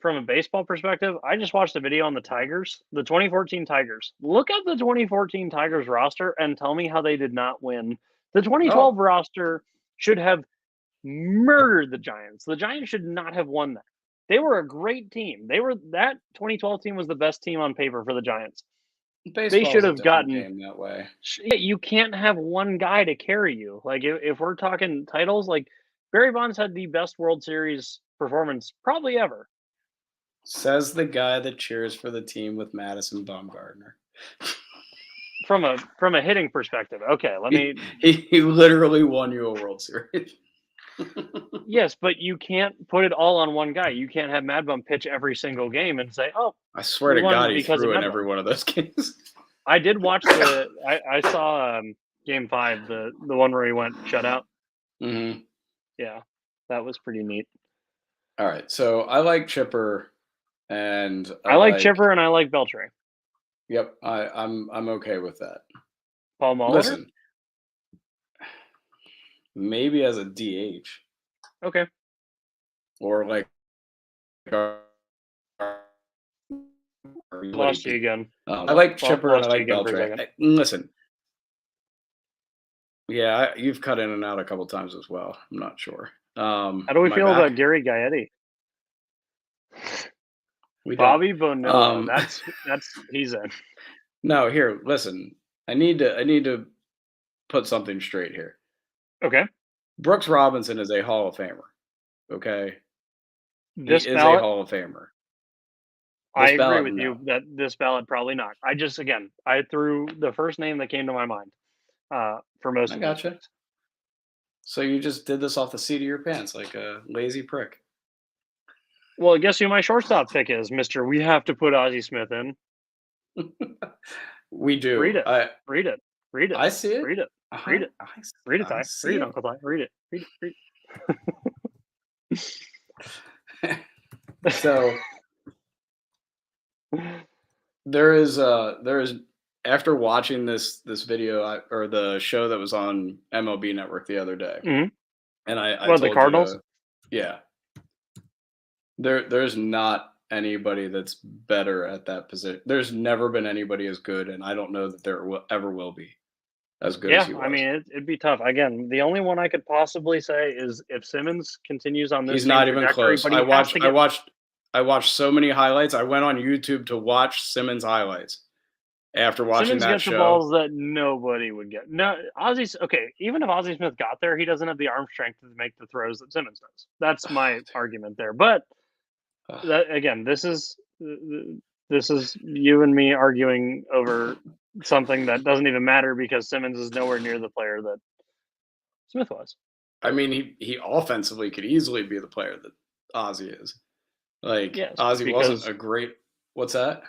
[SPEAKER 2] from a baseball perspective, I just watched a video on the Tigers, the 2014 Tigers. Look at the 2014 Tigers roster and tell me how they did not win. The 2012 roster should have murdered the Giants. The Giants should not have won that. They were a great team. That 2012 team was the best team on paper for the Giants. They should have gotten
[SPEAKER 1] game that way.
[SPEAKER 2] You can't have one guy to carry you. Like if we're talking titles, like Barry Bonds had the best World Series performance probably ever.
[SPEAKER 1] Says the guy that cheers for the team with Madison Bumgarner.
[SPEAKER 2] From a hitting perspective, okay, let me.
[SPEAKER 1] He literally won you a World Series.
[SPEAKER 2] Yes, but you can't put it all on one guy. You can't have Mad Bum pitch every single game and say, "Oh,
[SPEAKER 1] I swear to God, he threw in every one of those games."
[SPEAKER 2] I did watch I saw Game 5, the one where he went shutout.
[SPEAKER 1] Mm-hmm.
[SPEAKER 2] Yeah, that was pretty neat.
[SPEAKER 1] All right, so I like Chipper, and
[SPEAKER 2] I like Chipper, and I like Beltre.
[SPEAKER 1] Yep, I'm okay with that.
[SPEAKER 2] Paul Molitor?
[SPEAKER 1] Listen, maybe as a DH.
[SPEAKER 2] Okay.
[SPEAKER 1] Or like.
[SPEAKER 2] Lost you again.
[SPEAKER 1] I like Chipper and I like Beltre. Listen. Yeah, you've cut in and out a couple times as well. I'm not sure.
[SPEAKER 2] How do we feel about Gary Gaetti? Bobby Bonilla. That's he's in.
[SPEAKER 1] No, here, listen. I need to put something straight here.
[SPEAKER 2] Okay.
[SPEAKER 1] Brooks Robinson is a Hall of Famer. Okay. He is a Hall of Famer.
[SPEAKER 2] I agree with you that this ballot probably not. I threw the first name that came to my mind for most of
[SPEAKER 1] gotcha. So you just did this off the seat of your pants like a lazy prick.
[SPEAKER 2] Well, guess who my shortstop pick is, Mister? We have to put Ozzie Smith in.
[SPEAKER 1] We
[SPEAKER 2] Read
[SPEAKER 1] do.
[SPEAKER 2] it. Read it. Read it.
[SPEAKER 1] I see it.
[SPEAKER 2] Read it.
[SPEAKER 1] I
[SPEAKER 2] Read it.
[SPEAKER 1] I
[SPEAKER 2] Read it,
[SPEAKER 1] I
[SPEAKER 2] Ty. Read
[SPEAKER 1] see
[SPEAKER 2] it,
[SPEAKER 1] it.
[SPEAKER 2] Uncle Ty. Read it. Read it. Read
[SPEAKER 1] So
[SPEAKER 2] it.
[SPEAKER 1] there is after watching this video or the show that was on MLB Network the other day,
[SPEAKER 2] Mhm.
[SPEAKER 1] and I
[SPEAKER 2] What, the
[SPEAKER 1] told you
[SPEAKER 2] Cardinals?
[SPEAKER 1] to, yeah, there's not anybody that's better at that position. There's never been anybody as good, and I don't know that ever will be as good as
[SPEAKER 2] Yeah,
[SPEAKER 1] he
[SPEAKER 2] I
[SPEAKER 1] was.
[SPEAKER 2] mean, it'd be tough. Again, the only one I could possibly say is if Simmons continues on this
[SPEAKER 1] He's
[SPEAKER 2] same
[SPEAKER 1] not even
[SPEAKER 2] trajectory,
[SPEAKER 1] close.
[SPEAKER 2] but he has to get.
[SPEAKER 1] I watched so many highlights. I went on YouTube to watch Simmons highlights after watching
[SPEAKER 2] Simmons
[SPEAKER 1] that
[SPEAKER 2] gets the
[SPEAKER 1] show.
[SPEAKER 2] balls that nobody would get. No, Ozzy's okay. Even if Ozzie Smith got there, he doesn't have the arm strength to make the throws that Simmons does. That's my argument there. But that again, this is you and me arguing over something that doesn't even matter because Simmons is nowhere near the player that Smith was.
[SPEAKER 1] I mean, he offensively could easily be the player that Ozzy is. Like
[SPEAKER 2] Yes,
[SPEAKER 1] Ozzy wasn't
[SPEAKER 2] because
[SPEAKER 1] a great. What's that?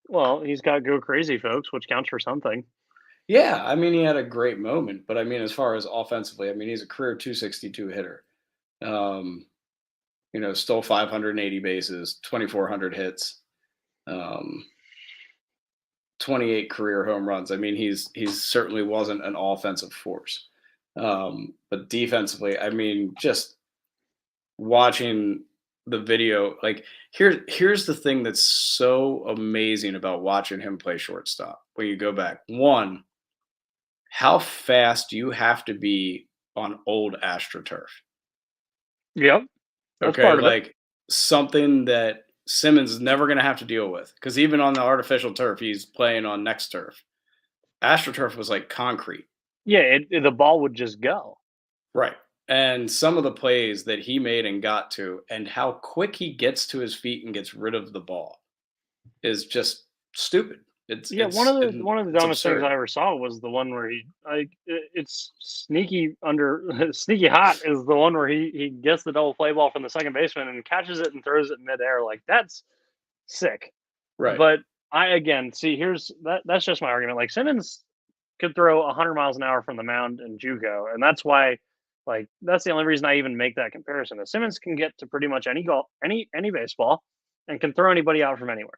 [SPEAKER 2] well, he's got go crazy, folks, which counts for something.
[SPEAKER 1] Yeah, I mean, he had a great moment, but I mean, as far as offensively, I mean, he's a career 262 hitter. Um, stole 580 bases, 2,400 hits, um, 28 career home runs. I mean, he's certainly wasn't an offensive force, but defensively, I mean, just watching the video, like here's the thing that's so amazing about watching him play shortstop. When you go back, one, how fast do you have to be on old AstroTurf?
[SPEAKER 2] Yep, that's
[SPEAKER 1] Okay,
[SPEAKER 2] part of it.
[SPEAKER 1] like something that Simmons is never going to have to deal with because even on the artificial turf, he's playing on next turf. AstroTurf was like concrete,
[SPEAKER 2] Yeah, the ball would just go.
[SPEAKER 1] right? And some of the plays that he made and got to, and how quick he gets to his feet and gets rid of the ball, is just stupid. It's
[SPEAKER 2] Yeah,
[SPEAKER 1] it's
[SPEAKER 2] one of the
[SPEAKER 1] it's
[SPEAKER 2] dumbest things
[SPEAKER 1] absurd.
[SPEAKER 2] I ever saw was the one where it's sneaky under sneaky hot is the one where he gets the double play ball from the second baseman and catches it and throws it midair. Like that's sick.
[SPEAKER 1] Right.
[SPEAKER 2] But I again see here's that's just my argument. Like Simmons could throw 100 miles an hour from the mound in JUCO, and that's why like that's the only reason I even make that comparison. Is Simmons can get to pretty much any golf, any baseball, and can throw anybody out from anywhere.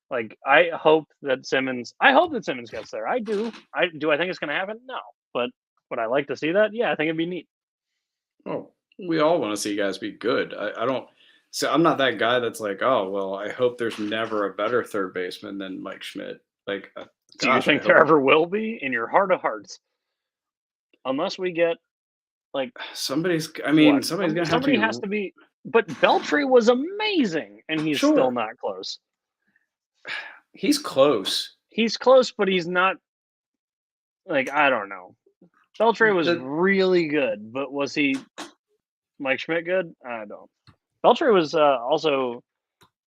[SPEAKER 2] Like I hope that Simmons gets there. I do. I think it's going to happen? No. But would I like to see that? Yeah, I think it'd be neat.
[SPEAKER 1] Oh, we all want to see guys be good. I don't. So I'm not that guy that's like, oh well, I hope there's never a better third baseman than Mike Schmidt. Like,
[SPEAKER 2] Do you
[SPEAKER 1] gosh, I
[SPEAKER 2] think there
[SPEAKER 1] hope
[SPEAKER 2] ever will be in your heart of hearts? Unless we get like
[SPEAKER 1] somebody's. I mean,
[SPEAKER 2] what?
[SPEAKER 1] somebody's gonna have to
[SPEAKER 2] Somebody
[SPEAKER 1] be
[SPEAKER 2] has to be but Beltry was amazing and he's still
[SPEAKER 1] sure.
[SPEAKER 2] not close.
[SPEAKER 1] He's close.
[SPEAKER 2] He's close, but he's not like I don't know. Beltry was
[SPEAKER 1] The
[SPEAKER 2] really good, but was he Mike Schmidt good? I don't. Beltry was also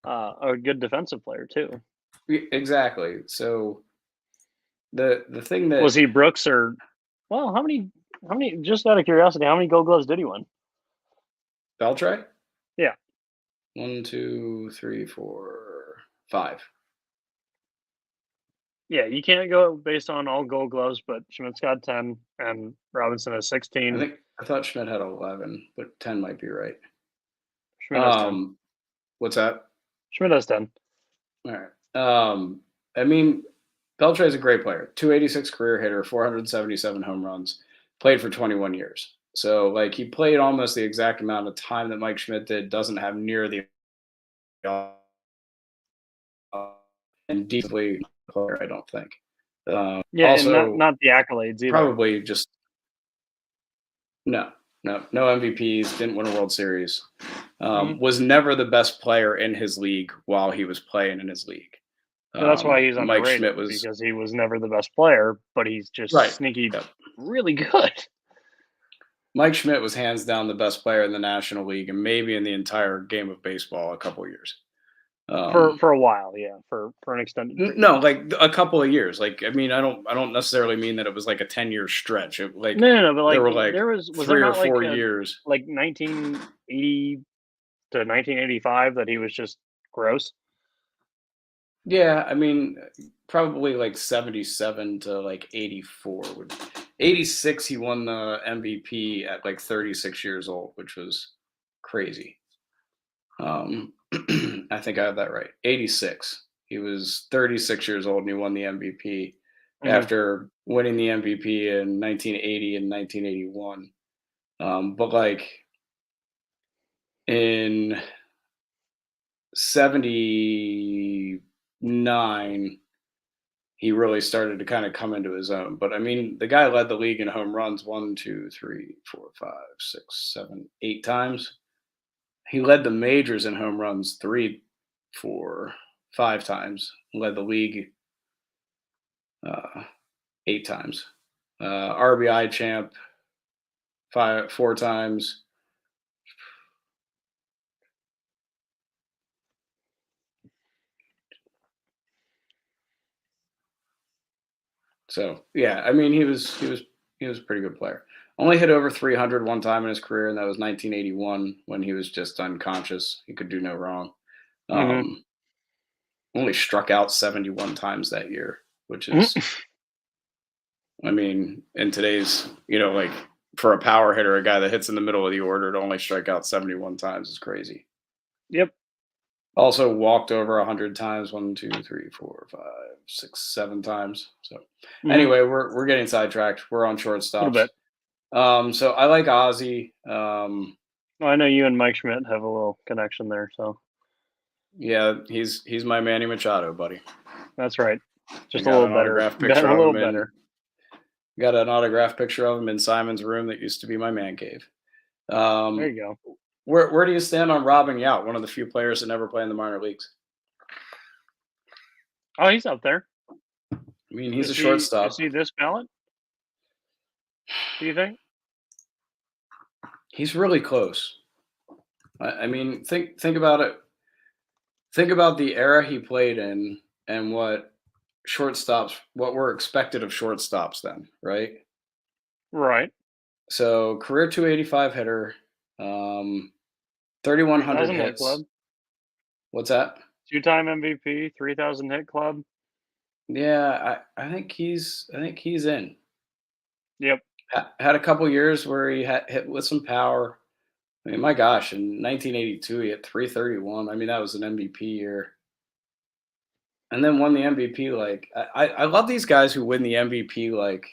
[SPEAKER 2] a good defensive player too.
[SPEAKER 1] exactly. So the thing
[SPEAKER 2] Was
[SPEAKER 1] that
[SPEAKER 2] he Brooks or well, how many just out of curiosity, how many gold gloves did he win?
[SPEAKER 1] Beltray,
[SPEAKER 2] Yeah.
[SPEAKER 1] 1, 2, 3, 4, 5.
[SPEAKER 2] Yeah, you can't go based on all gold gloves, but Schmidt's got 10 and Robinson has 16.
[SPEAKER 1] I thought Schmidt had 11, but 10 might be right.
[SPEAKER 2] Schmidt has 10.
[SPEAKER 1] What's that?
[SPEAKER 2] Schmidt has 10.
[SPEAKER 1] All right. I mean, Beltray is a great player. 286 career hitter, 477 home runs, played for 21 years. So, like, he played almost the exact amount of time that Mike Schmidt did, doesn't have near the and deeply player, I don't think.
[SPEAKER 2] Yeah, and
[SPEAKER 1] Also,
[SPEAKER 2] not the accolades either.
[SPEAKER 1] probably just no MVPs, didn't win a World Series, was never the best player in his league while he was playing in his league.
[SPEAKER 2] But that's why he's
[SPEAKER 1] Mike
[SPEAKER 2] underrated
[SPEAKER 1] Schmidt was
[SPEAKER 2] because he was never the best player, but he's just
[SPEAKER 1] right.
[SPEAKER 2] sneaky
[SPEAKER 1] Yep.
[SPEAKER 2] really good.
[SPEAKER 1] Mike Schmidt was hands down the best player in the National League and maybe in the entire game of baseball a couple years.
[SPEAKER 2] For a while, yeah, for an extended period.
[SPEAKER 1] No, like a couple of years. Like, I mean, I don't necessarily mean that it was like a 10-year stretch. Like
[SPEAKER 2] No, but
[SPEAKER 1] there
[SPEAKER 2] like
[SPEAKER 1] were like
[SPEAKER 2] there was there
[SPEAKER 1] 3 or
[SPEAKER 2] not
[SPEAKER 1] 4 years.
[SPEAKER 2] like 1980 to 1985 that he was just gross?
[SPEAKER 1] Yeah, I mean, probably like 77 to like 84 would 86 he won the MVP at like 36 years old, which was crazy. I think I have that right. 86. He was 36 years old and he won the MVP
[SPEAKER 2] Mhm.
[SPEAKER 1] after winning the MVP in 1980 and 1981. But like in 79, he really started to kind of come into his own. But I mean, the guy led the league in home runs 8 times. He led the majors in home runs 5 times. Led the league uh, 8 times. RBI champ 4 times. So yeah, I mean he was a pretty good player. Only hit over 300 one time in his career, and that was 1981 when he was just unconscious. He could do no wrong.
[SPEAKER 2] Mhm.
[SPEAKER 1] Um, Only struck out 71 times that year, which
[SPEAKER 2] Mhm.
[SPEAKER 1] is, I mean, in today's, like for a power hitter, a guy that hits in the middle of the order to only strike out 71 times is crazy.
[SPEAKER 2] Yep.
[SPEAKER 1] Also walked over 100 times, 1, 2, 3, 4, 5, 6, 7 times. So
[SPEAKER 2] Mhm.
[SPEAKER 1] anyway, we're getting sidetracked. We're on
[SPEAKER 2] A little
[SPEAKER 1] shortstops.
[SPEAKER 2] bit.
[SPEAKER 1] So I like Ozzy.
[SPEAKER 2] Well, I know you and Mike Schmidt have a little connection there, so
[SPEAKER 1] Yeah, he's my Manny Machado buddy.
[SPEAKER 2] that's right.
[SPEAKER 1] I
[SPEAKER 2] Just a
[SPEAKER 1] got
[SPEAKER 2] little
[SPEAKER 1] an
[SPEAKER 2] better.
[SPEAKER 1] autographed
[SPEAKER 2] Got
[SPEAKER 1] picture
[SPEAKER 2] a
[SPEAKER 1] of
[SPEAKER 2] little
[SPEAKER 1] him
[SPEAKER 2] better.
[SPEAKER 1] in Simon's room that used to be my man cave.
[SPEAKER 2] There
[SPEAKER 1] Um,
[SPEAKER 2] you go.
[SPEAKER 1] where do you stand on Robin Yount, one of the few players that never play in the minor leagues?
[SPEAKER 2] Oh, he's up there.
[SPEAKER 1] I mean, he's a
[SPEAKER 2] Is
[SPEAKER 1] shortstop.
[SPEAKER 2] he this ballot? Do you think?
[SPEAKER 1] He's really close. I mean, think about it. Think about the era he played in and what were expected of shortstops then, right?
[SPEAKER 2] Right.
[SPEAKER 1] So career 285 hitter, um, 3,100
[SPEAKER 2] 3,000 hit club.
[SPEAKER 1] hits. What's that?
[SPEAKER 2] Two-time MVP. 3,000 hit club.
[SPEAKER 1] Yeah, I think he's in.
[SPEAKER 2] Yep.
[SPEAKER 1] Had a couple years where he had hit with some power. I mean, my gosh, in 1982 he hit 331. I mean, that was an MVP year. And then won the MVP. Like I love these guys who win the MVP like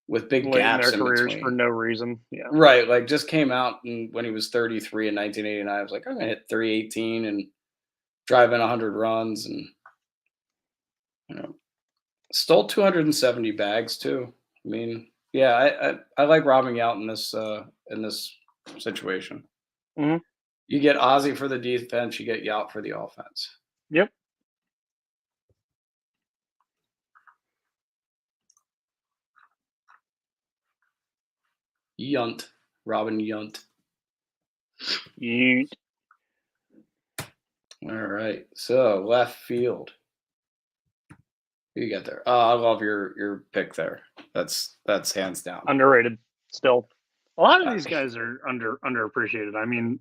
[SPEAKER 1] with big
[SPEAKER 2] Late in
[SPEAKER 1] gaps
[SPEAKER 2] their
[SPEAKER 1] in
[SPEAKER 2] careers for
[SPEAKER 1] between.
[SPEAKER 2] no reason. Yeah.
[SPEAKER 1] Right, like just came out and when he was 33 in 1989, I was like, I'm gonna hit 318 and drive in 100 runs and you know stole 270 bags too. I mean, yeah, I like robbing out in this situation.
[SPEAKER 2] Mhm.
[SPEAKER 1] You get Ozzy for the defense, you get Yout for the offense.
[SPEAKER 2] Yep.
[SPEAKER 1] Yunt, Robin Yunt.
[SPEAKER 2] Yeet.
[SPEAKER 1] All right, so left field. Who you got there? Oh, I love your pick there. That's hands down.
[SPEAKER 2] Underrated. Still, a lot of
[SPEAKER 1] Uh,
[SPEAKER 2] these guys are underappreciated. I mean,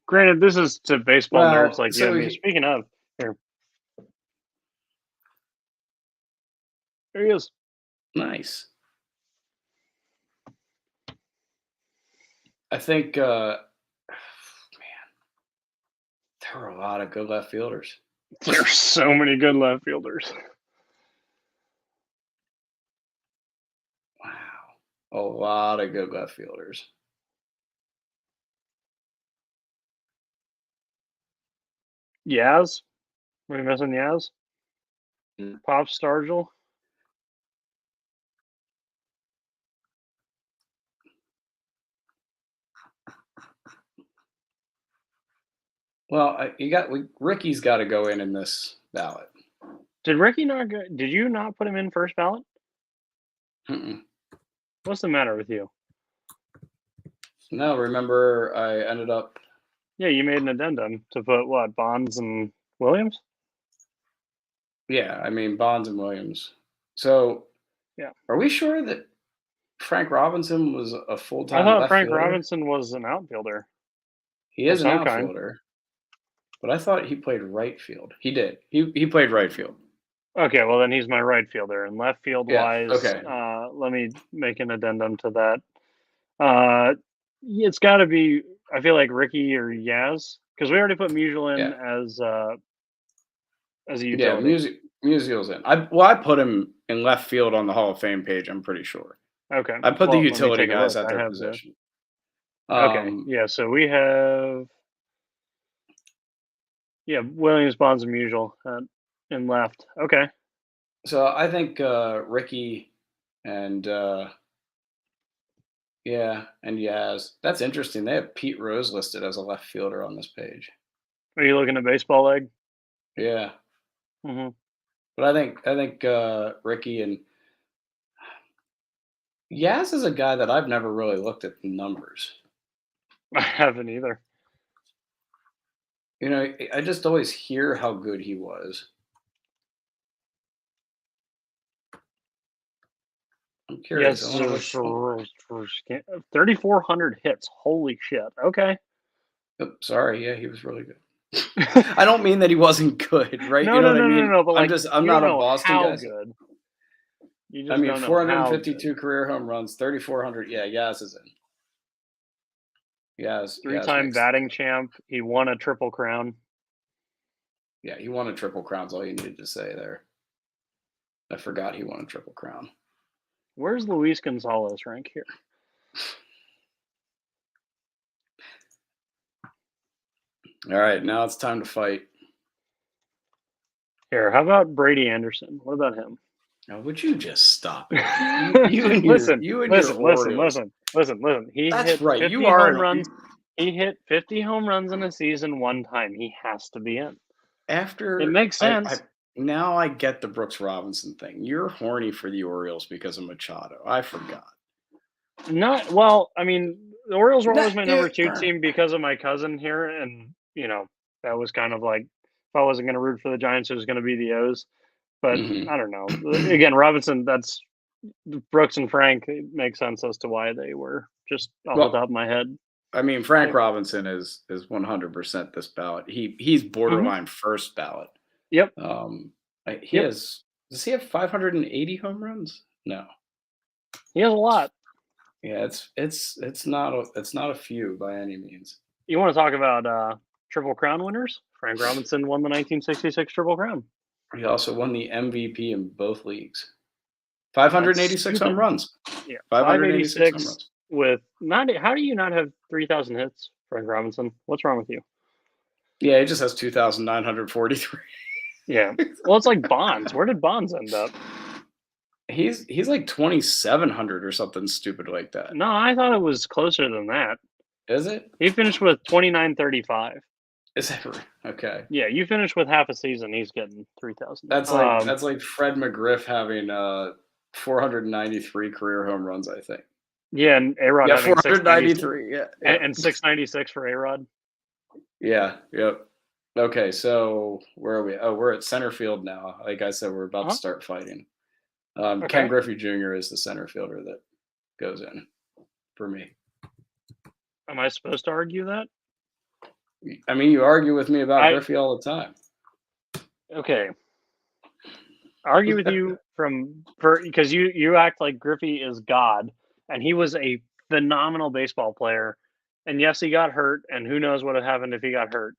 [SPEAKER 2] granted, this is to baseball nerds
[SPEAKER 1] well,
[SPEAKER 2] like you
[SPEAKER 1] so
[SPEAKER 2] and me. Speaking of, here, there he is.
[SPEAKER 1] nice. I think there were a lot of good left fielders.
[SPEAKER 2] There's so many good left fielders.
[SPEAKER 1] Wow, a lot of good left fielders.
[SPEAKER 2] Yaz, are we missing Yaz? Pop Stargell.
[SPEAKER 1] Well, Ricky's got to go in this ballot.
[SPEAKER 2] Did Ricky not go? Did you not put him in first ballot?
[SPEAKER 1] Mm-mm.
[SPEAKER 2] What's the matter with you?
[SPEAKER 1] No, remember I ended up.
[SPEAKER 2] Yeah, you made an addendum to put what Bonds and Williams?
[SPEAKER 1] Yeah, I mean Bonds and Williams. So,
[SPEAKER 2] Yeah.
[SPEAKER 1] are we sure that Frank Robinson was a
[SPEAKER 2] I
[SPEAKER 1] full-time
[SPEAKER 2] thought
[SPEAKER 1] left
[SPEAKER 2] Frank
[SPEAKER 1] fielder?
[SPEAKER 2] Robinson was an outfielder
[SPEAKER 1] He
[SPEAKER 2] of
[SPEAKER 1] is an
[SPEAKER 2] some kind.
[SPEAKER 1] outfielder, but I thought he played right field. He did. He played right field.
[SPEAKER 2] Okay, well then he's my right fielder. And left field
[SPEAKER 1] Yeah.
[SPEAKER 2] wise,
[SPEAKER 1] Okay.
[SPEAKER 2] let me make an addendum to that. It's got to be. I feel like Ricky or Yaz because we already put Musial in
[SPEAKER 1] Yeah.
[SPEAKER 2] as a
[SPEAKER 1] Yeah.
[SPEAKER 2] utility.
[SPEAKER 1] Musial's in. I put him in left field on the Hall of Fame page. I'm pretty sure.
[SPEAKER 2] Okay,
[SPEAKER 1] I put the
[SPEAKER 2] well let me
[SPEAKER 1] utility
[SPEAKER 2] take a
[SPEAKER 1] guys
[SPEAKER 2] look.
[SPEAKER 1] at
[SPEAKER 2] I
[SPEAKER 1] their
[SPEAKER 2] have the.
[SPEAKER 1] position.
[SPEAKER 2] Okay, yeah. So we have Williams, Bonds, and Musial in left. Okay.
[SPEAKER 1] So I think Ricky and and Yaz. That's interesting. They have Pete Rose listed as a left fielder on this page.
[SPEAKER 2] Are you looking at baseball leg?
[SPEAKER 1] Yeah,
[SPEAKER 2] Mm-hmm.
[SPEAKER 1] but I think Ricky and Yaz is a guy that I've never really looked at the numbers.
[SPEAKER 2] I haven't either.
[SPEAKER 1] You know, I just always hear how good he was. I'm curious.
[SPEAKER 2] Yes,
[SPEAKER 1] I want to look.
[SPEAKER 2] 3,400 hits. Holy shit. Okay.
[SPEAKER 1] Oh, sorry, yeah, he was really good. I don't mean that he wasn't good, right?
[SPEAKER 2] No,
[SPEAKER 1] You know
[SPEAKER 2] no,
[SPEAKER 1] what I
[SPEAKER 2] no, no,
[SPEAKER 1] mean?
[SPEAKER 2] no. But
[SPEAKER 1] I'm
[SPEAKER 2] you don't
[SPEAKER 1] not a
[SPEAKER 2] know
[SPEAKER 1] Boston
[SPEAKER 2] how
[SPEAKER 1] guy.
[SPEAKER 2] good. You
[SPEAKER 1] I
[SPEAKER 2] just
[SPEAKER 1] mean,
[SPEAKER 2] don't know how good.
[SPEAKER 1] 452 career home runs, 3,400. Yeah, Yaz is in. Yaz
[SPEAKER 2] Three-time
[SPEAKER 1] makes.
[SPEAKER 2] batting champ. He won a triple crown.
[SPEAKER 1] Yeah, he won a triple crown's all you needed to say there. I forgot he won a triple crown.
[SPEAKER 2] Where's Luis Gonzalez rank here?
[SPEAKER 1] All right, now it's time to fight.
[SPEAKER 2] Here, how about Brady Anderson? What about him?
[SPEAKER 1] Now, would you just stop it?
[SPEAKER 2] Listen.
[SPEAKER 1] Your
[SPEAKER 2] Listen. He
[SPEAKER 1] That's
[SPEAKER 2] hit
[SPEAKER 1] right.
[SPEAKER 2] 50
[SPEAKER 1] You are
[SPEAKER 2] home runs. He hit 50 home runs in a season one time. He has to be in.
[SPEAKER 1] After
[SPEAKER 2] It makes sense.
[SPEAKER 1] now I get the Brooks Robinson thing. You're horny for the Orioles because of Machado. I forgot.
[SPEAKER 2] Not well. I mean, the Orioles were always my number
[SPEAKER 1] Not-
[SPEAKER 2] 2 team because of my cousin here, and that was kind of like if I wasn't going to root for the Giants, it was going to be the O's. But
[SPEAKER 1] Mhm.
[SPEAKER 2] I don't know. Again, Robinson. That's Brooks and Frank. It makes sense as to why they were just off the top of my head.
[SPEAKER 1] I mean, Frank Robinson is 100% this ballot. He's borderline first ballot.
[SPEAKER 2] Yep.
[SPEAKER 1] Does he have 580 home runs? No.
[SPEAKER 2] He has a lot.
[SPEAKER 1] Yeah, it's not a few by any means.
[SPEAKER 2] You want to talk about Triple Crown winners? Frank Robinson won the 1966 Triple Crown.
[SPEAKER 1] He also won the MVP in both leagues. 586 home runs.
[SPEAKER 2] Yeah,
[SPEAKER 1] 586 home runs.
[SPEAKER 2] With how do you not have 3,000 hits, Frank Robinson? What's wrong with you?
[SPEAKER 1] Yeah, he just has 2,943.
[SPEAKER 2] Yeah. Well, it's like Bonds. Where did Bonds end up?
[SPEAKER 1] He's like 2,700 or something stupid like that.
[SPEAKER 2] No, I thought it was closer than that.
[SPEAKER 1] Is it?
[SPEAKER 2] He finished with 2,935.
[SPEAKER 1] Is that okay?
[SPEAKER 2] Yeah, you finished with half a season. He's getting 3,000.
[SPEAKER 1] That's like Fred McGriff having 493 career home runs, I think.
[SPEAKER 2] Yeah, and A-Rod having
[SPEAKER 1] 493. Yeah.
[SPEAKER 2] And 696 for A-Rod.
[SPEAKER 1] Yeah. Yep. Okay, so where are we? Oh, we're at center field now. Like I said, we're about to start fighting. Ken Griffey Jr. is the center fielder that goes in for me.
[SPEAKER 2] Am I supposed to argue that?
[SPEAKER 1] I mean, you argue with me about Griffey all the time.
[SPEAKER 2] Okay. Argue with you because you act like Griffey is God, and he was a phenomenal baseball player. And yes, he got hurt, and who knows what would have happened if he got hurt.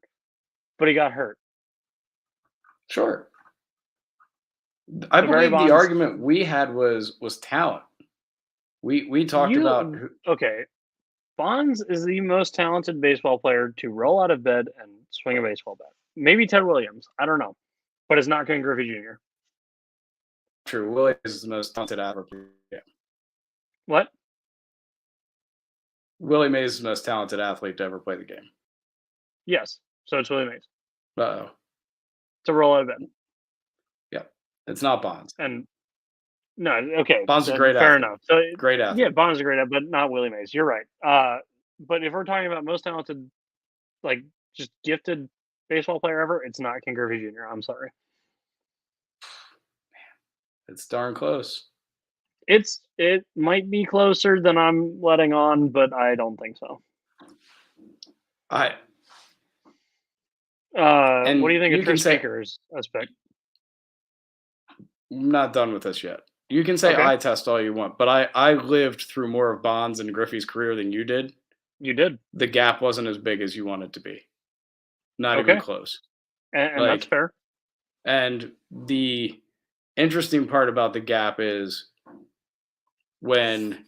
[SPEAKER 2] But he got hurt.
[SPEAKER 1] Sure. I believe the argument we had was talent. We talked about
[SPEAKER 2] okay. Bonds is the most talented baseball player to roll out of bed and swing a baseball bat. Maybe Ted Williams. I don't know. But it's not Ken Griffey Jr.
[SPEAKER 1] True. Williams is the most talented athlete. Yeah.
[SPEAKER 2] What?
[SPEAKER 1] Willie Mays is the most talented athlete to ever play the game.
[SPEAKER 2] Yes. So it's Willie Mays.
[SPEAKER 1] Uh-oh.
[SPEAKER 2] To roll out of bed.
[SPEAKER 1] Yeah. It's not Bonds.
[SPEAKER 2] And no, okay.
[SPEAKER 1] Bonds is a great
[SPEAKER 2] fair
[SPEAKER 1] athlete.
[SPEAKER 2] enough. So
[SPEAKER 1] great athlete.
[SPEAKER 2] Yeah, Bonds is a great athlete, but not Willie Mays. You're right. But if we're talking about most talented, like just gifted baseball player ever, it's not Ken Griffey Jr. I'm sorry.
[SPEAKER 1] It's darn close.
[SPEAKER 2] It might be closer than I'm letting on, but I don't think so.
[SPEAKER 1] I
[SPEAKER 2] What do you
[SPEAKER 1] and
[SPEAKER 2] think of
[SPEAKER 1] you can
[SPEAKER 2] Tris
[SPEAKER 1] say
[SPEAKER 2] Speaker's aspect?
[SPEAKER 1] I'm not done with this yet. You can say
[SPEAKER 2] Okay,
[SPEAKER 1] eye test all you want, but I lived through more of Bonds and Griffey's career than you did.
[SPEAKER 2] you did.
[SPEAKER 1] The gap wasn't as big as you want it to be. Not even
[SPEAKER 2] Okay,
[SPEAKER 1] close.
[SPEAKER 2] and that's
[SPEAKER 1] Like,
[SPEAKER 2] fair.
[SPEAKER 1] and the interesting part about the gap is when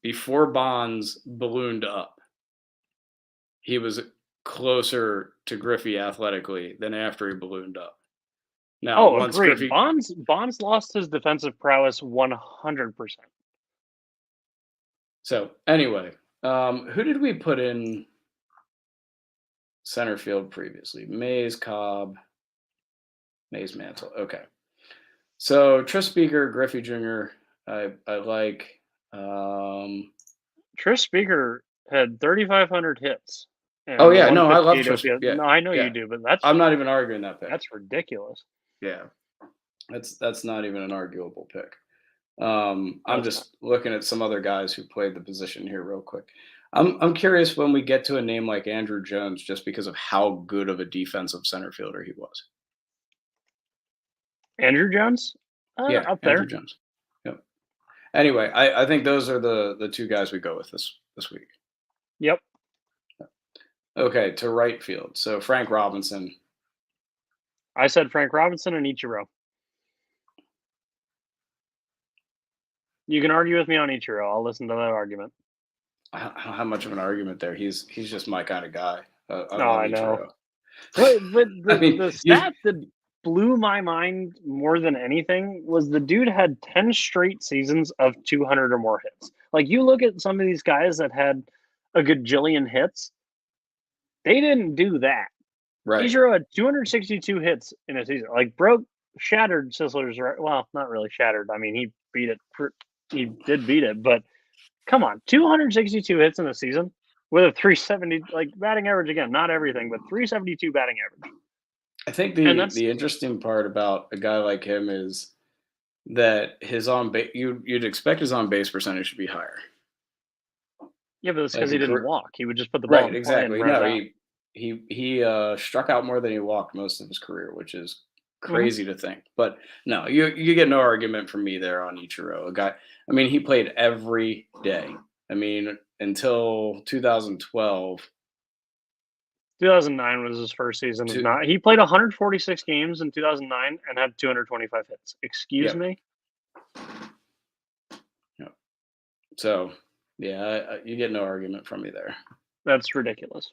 [SPEAKER 1] before Bonds ballooned up, he was closer to Griffey athletically than after he ballooned up. Now,
[SPEAKER 2] Oh,
[SPEAKER 1] once
[SPEAKER 2] agreed.
[SPEAKER 1] Griffey,
[SPEAKER 2] Bonds lost his defensive prowess 100%.
[SPEAKER 1] so anyway, who did we put in center field previously? Mays, Cobb, Mays, Mantle. Okay. So Tris Speaker, Griffey Jr. I like.
[SPEAKER 2] Tris Speaker had 3,500 hits
[SPEAKER 1] Oh
[SPEAKER 2] and
[SPEAKER 1] yeah, no, I love
[SPEAKER 2] 158
[SPEAKER 1] Tris.
[SPEAKER 2] OPS.
[SPEAKER 1] Yeah,
[SPEAKER 2] No, I know you
[SPEAKER 1] yeah.
[SPEAKER 2] do, but
[SPEAKER 1] I'm not even arguing that pick.
[SPEAKER 2] that's ridiculous.
[SPEAKER 1] Yeah, that's not even an arguable pick. I'm
[SPEAKER 2] That's fine.
[SPEAKER 1] just looking at some other guys who played the position here real quick. I'm curious when we get to a name like Andrew Jones, just because of how good of a defensive center fielder he was.
[SPEAKER 2] Andrew Jones,
[SPEAKER 1] Yeah,
[SPEAKER 2] up
[SPEAKER 1] Andrew
[SPEAKER 2] there.
[SPEAKER 1] Jones. Yep. Anyway, I think those are the two guys we go with this week.
[SPEAKER 2] Yep.
[SPEAKER 1] Okay, to right field. So Frank Robinson.
[SPEAKER 2] I said Frank Robinson and Ichiro. You can argue with me on Ichiro. I'll listen to that argument.
[SPEAKER 1] I don't have much of an argument there. He's just my kind of guy. I
[SPEAKER 2] No,
[SPEAKER 1] love
[SPEAKER 2] I know.
[SPEAKER 1] Ichiro.
[SPEAKER 2] But
[SPEAKER 1] I mean,
[SPEAKER 2] the stat that blew my mind more than anything was the dude had 10 straight seasons of 200 or more hits. Like, you look at some of these guys that had a gajillion hits, they didn't do that.
[SPEAKER 1] right.
[SPEAKER 2] Ichiro had 262 hits in a season. Like, shattered Sisler's record. Well, not really shattered. I mean, he beat it. He did beat it, but come on, 262 hits in a season with a 370 like batting average again. Not everything, but 372 batting average.
[SPEAKER 1] I think
[SPEAKER 2] And that's
[SPEAKER 1] the interesting part about a guy like him is that his on base you'd expect his on base percentage to be higher.
[SPEAKER 2] yeah, but it's because
[SPEAKER 1] Like
[SPEAKER 2] he
[SPEAKER 1] a
[SPEAKER 2] didn't
[SPEAKER 1] career,
[SPEAKER 2] walk. He would just put the ball
[SPEAKER 1] right?
[SPEAKER 2] in play and
[SPEAKER 1] Exactly.
[SPEAKER 2] run it
[SPEAKER 1] No,
[SPEAKER 2] out.
[SPEAKER 1] he struck out more than he walked most of his career, which is
[SPEAKER 2] Hmm.
[SPEAKER 1] crazy to think. But no, you get no argument from me there on Ichiro. A guy, I mean, he played every day. I mean, until 2012.
[SPEAKER 2] 2009 was his first season of
[SPEAKER 1] To
[SPEAKER 2] not. He played 146 games in 2009 and had 225 hits. Excuse
[SPEAKER 1] Yep.
[SPEAKER 2] me.
[SPEAKER 1] Yep. So yeah, you get no argument from me there.
[SPEAKER 2] That's ridiculous.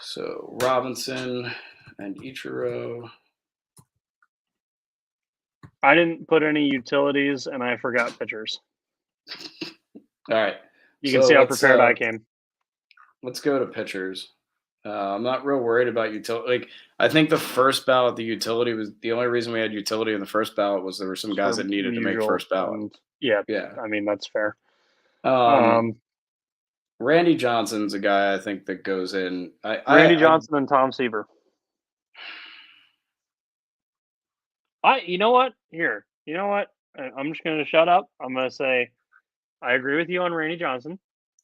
[SPEAKER 1] So Robinson and Ichiro.
[SPEAKER 2] I didn't put any utilities and I forgot pitchers.
[SPEAKER 1] All right.
[SPEAKER 2] You
[SPEAKER 1] So
[SPEAKER 2] can see how prepared I came.
[SPEAKER 1] let's go to pitchers. I'm not real worried about utility. Like, I think the first ballot, the utility was the only reason we had utility in the first ballot was there were some guys
[SPEAKER 2] For
[SPEAKER 1] that needed to make
[SPEAKER 2] usual,
[SPEAKER 1] first ballot.
[SPEAKER 2] and yeah,
[SPEAKER 1] Yeah.
[SPEAKER 2] I mean that's fair.
[SPEAKER 1] Um, Randy Johnson's a guy I think that goes in.
[SPEAKER 2] Randy Johnson and Tom Seaver. You know what? Here, you know what? I'm just going to shut up. I'm going to say I agree with you on Randy Johnson.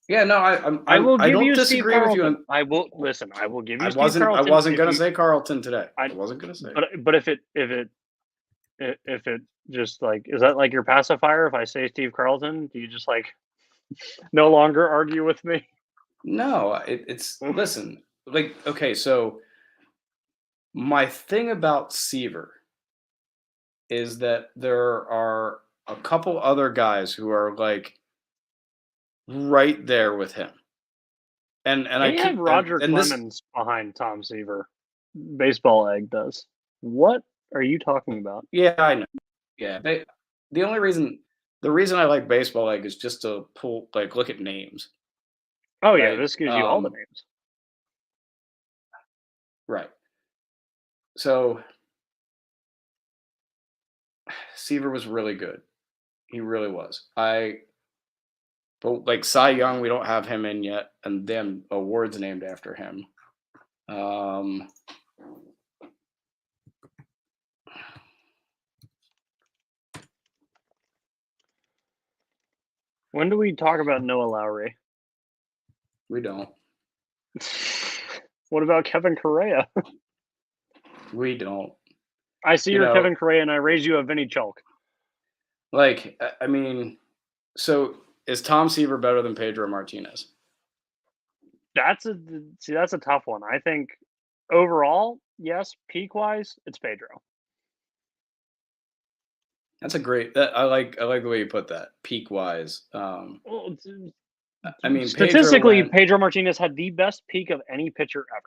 [SPEAKER 1] Yeah, no,
[SPEAKER 2] I will give
[SPEAKER 1] don't
[SPEAKER 2] you
[SPEAKER 1] disagree
[SPEAKER 2] Steve
[SPEAKER 1] with you.
[SPEAKER 2] Carlton. I will listen. I will give you
[SPEAKER 1] I
[SPEAKER 2] Steve Carlton.
[SPEAKER 1] I wasn't going to say Carlton today. I
[SPEAKER 2] I
[SPEAKER 1] wasn't going to say.
[SPEAKER 2] but if it just like is that like your pacifier? If I say Steve Carlton, do you just like no longer argue with me?
[SPEAKER 1] No, it's listen. Like, okay, so my thing about Seaver is that there are a couple other guys who are like right there with him. And I
[SPEAKER 2] They have
[SPEAKER 1] keep
[SPEAKER 2] Roger
[SPEAKER 1] and this
[SPEAKER 2] Clemens behind Tom Seaver. Baseball Egg does. What are you talking about?
[SPEAKER 1] yeah, I know. Yeah, the only reason the reason I like baseball like is just to pull like look at names,
[SPEAKER 2] Oh yeah,
[SPEAKER 1] right?
[SPEAKER 2] this gives you all the names.
[SPEAKER 1] Right. So Seaver was really good. He really was. But like Cy Young, we don't have him in yet, and then awards named after him. Um,
[SPEAKER 2] When do we talk about Noah Lowry?
[SPEAKER 1] we don't.
[SPEAKER 2] What about Kevin Correa?
[SPEAKER 1] We don't.
[SPEAKER 2] I see
[SPEAKER 1] You
[SPEAKER 2] your
[SPEAKER 1] know,
[SPEAKER 2] Kevin Correa, and I raise you a Vinny Chalk.
[SPEAKER 1] like I mean, so is Tom Seaver better than Pedro Martinez?
[SPEAKER 2] That's a tough one. I think overall, yes. Peak wise, it's Pedro.
[SPEAKER 1] That's a great. I like the way you put that. Peak wise,
[SPEAKER 2] Well,
[SPEAKER 1] I mean Pedro
[SPEAKER 2] statistically,
[SPEAKER 1] went.
[SPEAKER 2] Pedro Martinez had the best peak of any pitcher ever.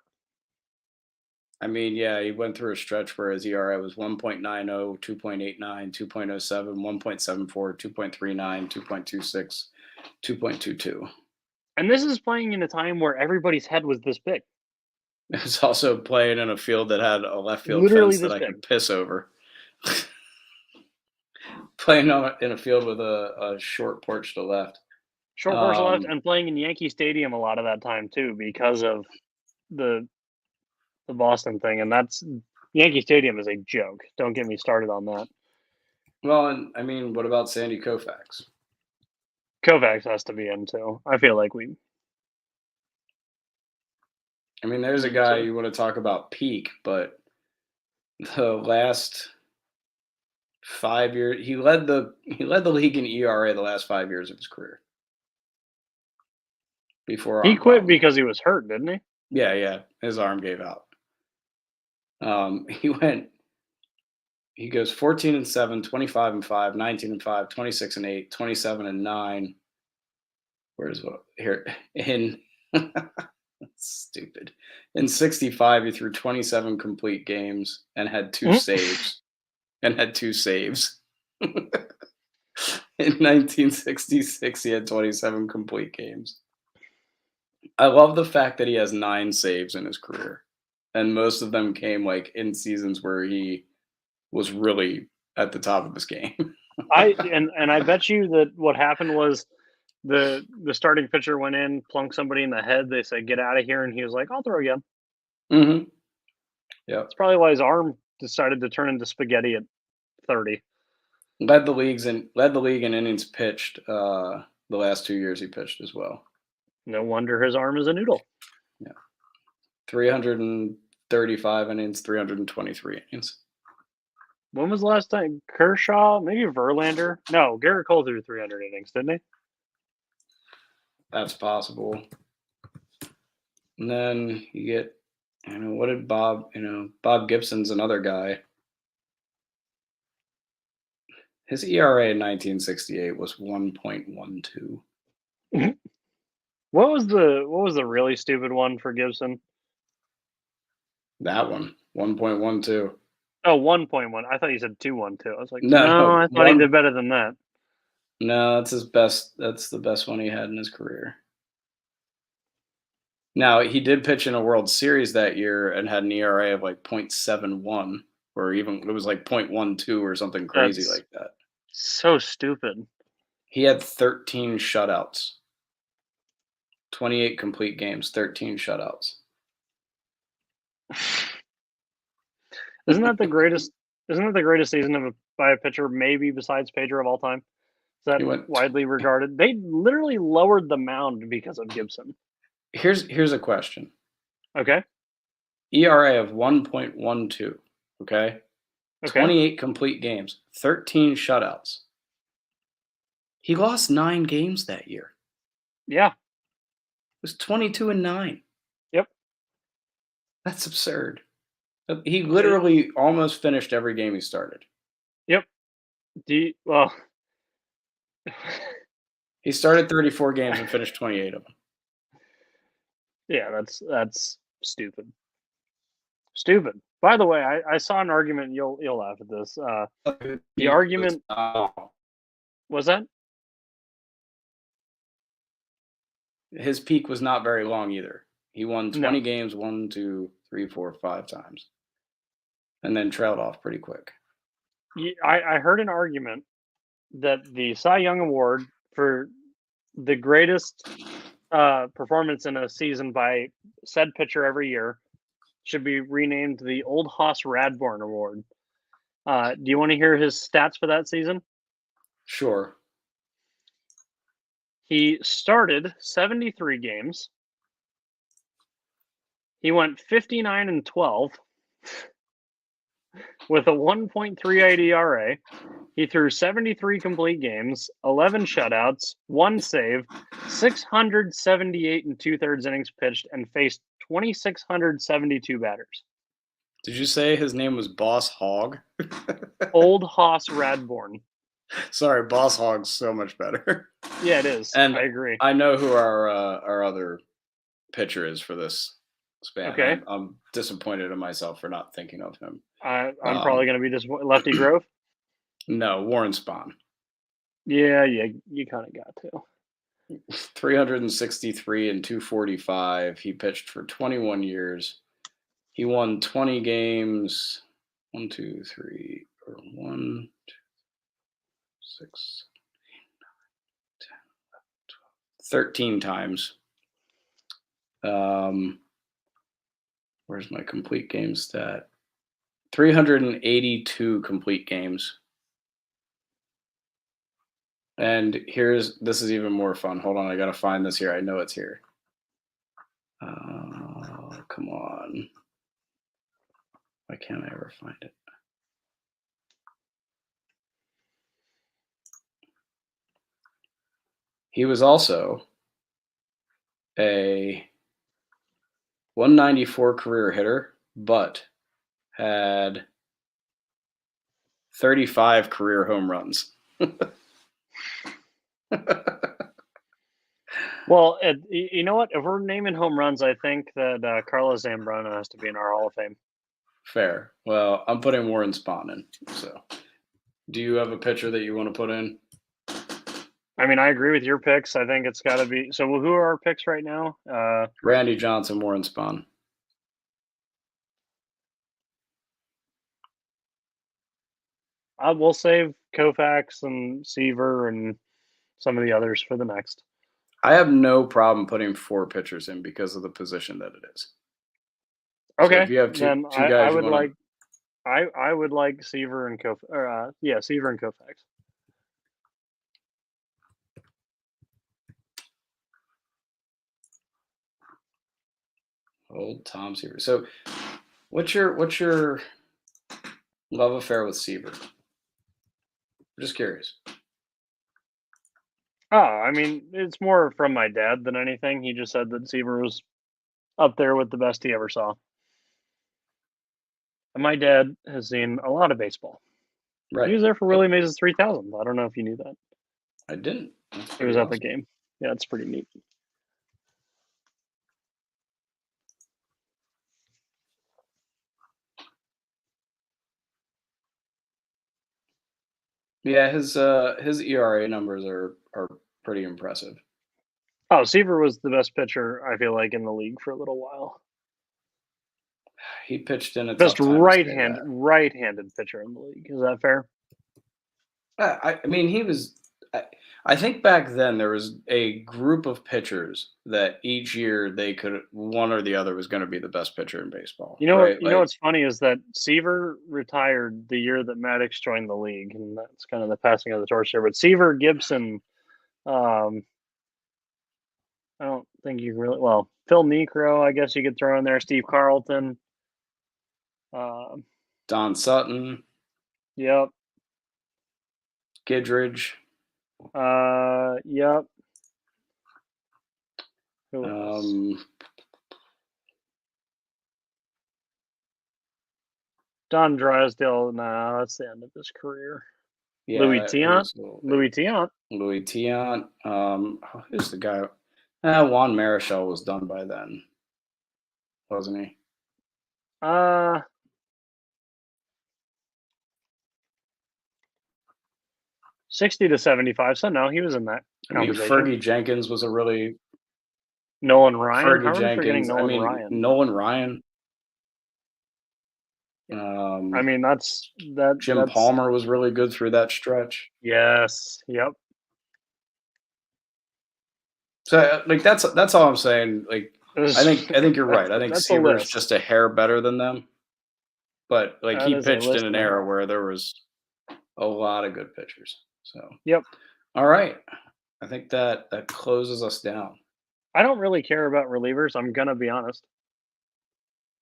[SPEAKER 1] I mean, yeah, he went through a stretch where his ERA was 1.90, 2.89, 2.07, 1.74, 2.39, 2.26, 2.22.
[SPEAKER 2] And this is playing in a time where everybody's head was this big.
[SPEAKER 1] It's also playing in a field that had a left field
[SPEAKER 2] Literally
[SPEAKER 1] fence that
[SPEAKER 2] this
[SPEAKER 1] I
[SPEAKER 2] big.
[SPEAKER 1] could piss over. Playing in a field with a short porch to left.
[SPEAKER 2] Short porch left and playing in Yankee Stadium a lot of that time too because of the Boston thing. And that's Yankee Stadium is a joke. Don't get me started on that.
[SPEAKER 1] Well, and I mean, what about Sandy Koufax?
[SPEAKER 2] Kovacs has to be in too. I feel like we
[SPEAKER 1] I mean, there's a guy you want to talk about peak, but the last 5 years he led the league in ERA the last 5 years of his career. Before
[SPEAKER 2] he
[SPEAKER 1] arm
[SPEAKER 2] quit
[SPEAKER 1] problem.
[SPEAKER 2] because he was hurt, didn't he?
[SPEAKER 1] Yeah, his arm gave out. He goes 14-7, 25-5, 19-5, 26-8, 27-9. Where's what here in stupid. In 65, he threw 27 complete games and had two saves. In 1966, he had 27 complete games. I love the fact that he has 9 saves in his career, and most of them came like in seasons where he was really at the top of his game.
[SPEAKER 2] I bet you that what happened was the starting pitcher went in, plunked somebody in the head. They said, "Get out of here," and he was like, "I'll throw again."
[SPEAKER 1] Mm-hmm. Yeah,
[SPEAKER 2] That's probably why his arm decided to turn into spaghetti at 30.
[SPEAKER 1] led the league in innings pitched. The last 2 years he pitched as well.
[SPEAKER 2] No wonder his arm is a noodle.
[SPEAKER 1] Yeah, 335 innings, 323 innings.
[SPEAKER 2] When was the last time Kershaw? Maybe Verlander? No, Garrett Cole threw 300 innings, didn't he?
[SPEAKER 1] That's possible. And then you get, what did Bob? Bob Gibson's another guy. His ERA in 1968 was 1.12.
[SPEAKER 2] What was the really stupid one for Gibson?
[SPEAKER 1] That one, 1.12.
[SPEAKER 2] Oh, 1.1. I thought you said 2.12. I was like,
[SPEAKER 1] No,
[SPEAKER 2] I thought he did better than that.
[SPEAKER 1] No, that's his best. That's the best one he had in his career. Now, he did pitch in a World Series that year and had an ERA of like 0.71, or even it was like 0.12 or something crazy like that.
[SPEAKER 2] So stupid.
[SPEAKER 1] He had 13 shutouts. 28 complete games, 13 shutouts.
[SPEAKER 2] Isn't that the greatest season by a pitcher, maybe besides Pedro of all time? Is that widely regarded? They literally lowered the mound because of Gibson.
[SPEAKER 1] Here's a question.
[SPEAKER 2] Okay.
[SPEAKER 1] ERA of 1.12. Okay. 28 complete games, 13 shutouts. He lost 9 games that year.
[SPEAKER 2] Yeah.
[SPEAKER 1] It was 22-9.
[SPEAKER 2] Yep.
[SPEAKER 1] That's absurd. He literally almost finished every game he started.
[SPEAKER 2] Yep.
[SPEAKER 1] He started 34 games and finished 28 of them.
[SPEAKER 2] Yeah, that's stupid. Stupid. By the way, I saw an argument. You'll laugh at this. The argument was that
[SPEAKER 1] his peak was not very long either. He won 20 games 1, 2, 3, 4, 5 times, and then trailed off pretty quick.
[SPEAKER 2] I heard an argument that the Cy Young Award for the greatest performance in a season by said pitcher every year should be renamed the Old Hoss Radbourn Award. Do you want to hear his stats for that season?
[SPEAKER 1] Sure.
[SPEAKER 2] He started 73 games. He went 59-12 with a 1.38 ERA. He threw 73 complete games, 11 shutouts, 1 save, 678 and 2/3 innings pitched, and faced 2,672 batters.
[SPEAKER 1] Did you say his name was Boss Hog?
[SPEAKER 2] Old Hoss Radbourn.
[SPEAKER 1] Sorry, Boss Hog's so much better.
[SPEAKER 2] Yeah, it is.
[SPEAKER 1] And
[SPEAKER 2] I agree.
[SPEAKER 1] I know who our other pitcher is for this span.
[SPEAKER 2] Okay.
[SPEAKER 1] I'm disappointed in myself for not thinking of him.
[SPEAKER 2] I'm probably going to be disappointed. Lefty Grove?
[SPEAKER 1] No, Warren Spahn.
[SPEAKER 2] Yeah, you kind of got to.
[SPEAKER 1] 363 and 245. He pitched for 21 years. He won 20 games. 1, 2, 3, or 1, 2, 6, 8, 9, 10, 11, 12, 13 times. Where's my complete game stat? 382 complete games. And this is even more fun. Hold on, I gotta find this here. I know it's here. Come on. Why can't I ever find it? He was also a 194 career hitter, but had 35 career home runs.
[SPEAKER 2] Well, you know what? If we're naming home runs, I think that Carlos Zambrano has to be in our Hall of Fame.
[SPEAKER 1] Fair. Well, I'm putting Warren Spahn in. So, do you have a pitcher that you want to put in?
[SPEAKER 2] I mean, I agree with your picks. I think it's got to be. So, who are our picks right now?
[SPEAKER 1] Randy Johnson, Warren Spahn.
[SPEAKER 2] We'll save Koufax and Seaver and some of the others for the next.
[SPEAKER 1] I have no problem putting 4 pitchers in because of the position that it is.
[SPEAKER 2] Okay,
[SPEAKER 1] so if you have two guys,
[SPEAKER 2] I would like. I would like Seaver and Seaver and Koufax.
[SPEAKER 1] Old Tom Seaver. So, what's your love affair with Seaver? I'm just curious.
[SPEAKER 2] Oh, I mean, it's more from my dad than anything. He just said that Seaver was up there with the best he ever saw. And my dad has seen a lot of baseball.
[SPEAKER 1] Right.
[SPEAKER 2] He was there for Willie Mays' 3000. I don't know if you knew that.
[SPEAKER 1] I didn't.
[SPEAKER 2] He was at the game. Yeah, it's pretty neat.
[SPEAKER 1] Yeah, his ERA numbers are pretty impressive.
[SPEAKER 2] Oh, Seaver was the best pitcher, I feel like, in the league for a little while.
[SPEAKER 1] He pitched in a
[SPEAKER 2] best
[SPEAKER 1] tough time
[SPEAKER 2] right-handed pitcher in the league. Is that fair?
[SPEAKER 1] I mean, he was. I think back then there was a group of pitchers that each year they could one or the other was going to be the best pitcher in baseball.
[SPEAKER 2] You know
[SPEAKER 1] right?
[SPEAKER 2] what? You know what's funny is that Seaver retired the year that Maddox joined the league, and that's kind of the passing of the torch there. But Seaver, Gibson, I don't think you really. Well, Phil Niekro, I guess you could throw in there. Steve Carlton.
[SPEAKER 1] Don Sutton.
[SPEAKER 2] Yep.
[SPEAKER 1] Gidridge.
[SPEAKER 2] Yep. Don Drysdale. Nah, that's the end of his career. Yeah, Louis Tiant.
[SPEAKER 1] Louis Tiant. Who's the guy? Juan Marichal was done by then, wasn't he?
[SPEAKER 2] 60 to 75. So no, he was in that conversation.
[SPEAKER 1] Fergie Jenkins was a really
[SPEAKER 2] Nolan Ryan.
[SPEAKER 1] Fergie Jenkins. Nolan Ryan.
[SPEAKER 2] I mean, that's.
[SPEAKER 1] Jim Palmer was really good through that stretch.
[SPEAKER 2] Yes. Yep.
[SPEAKER 1] So like that's all I'm saying. Like I think you're right. I think
[SPEAKER 2] That's a
[SPEAKER 1] Seaver's
[SPEAKER 2] list.
[SPEAKER 1] just a hair better than them, but like
[SPEAKER 2] That
[SPEAKER 1] he
[SPEAKER 2] is a
[SPEAKER 1] pitched in
[SPEAKER 2] list
[SPEAKER 1] an
[SPEAKER 2] and a
[SPEAKER 1] era
[SPEAKER 2] half.
[SPEAKER 1] where there was a lot of good pitchers. So
[SPEAKER 2] Yep.
[SPEAKER 1] all right, I think that closes us down.
[SPEAKER 2] I don't really care about relievers. I'm gonna be honest.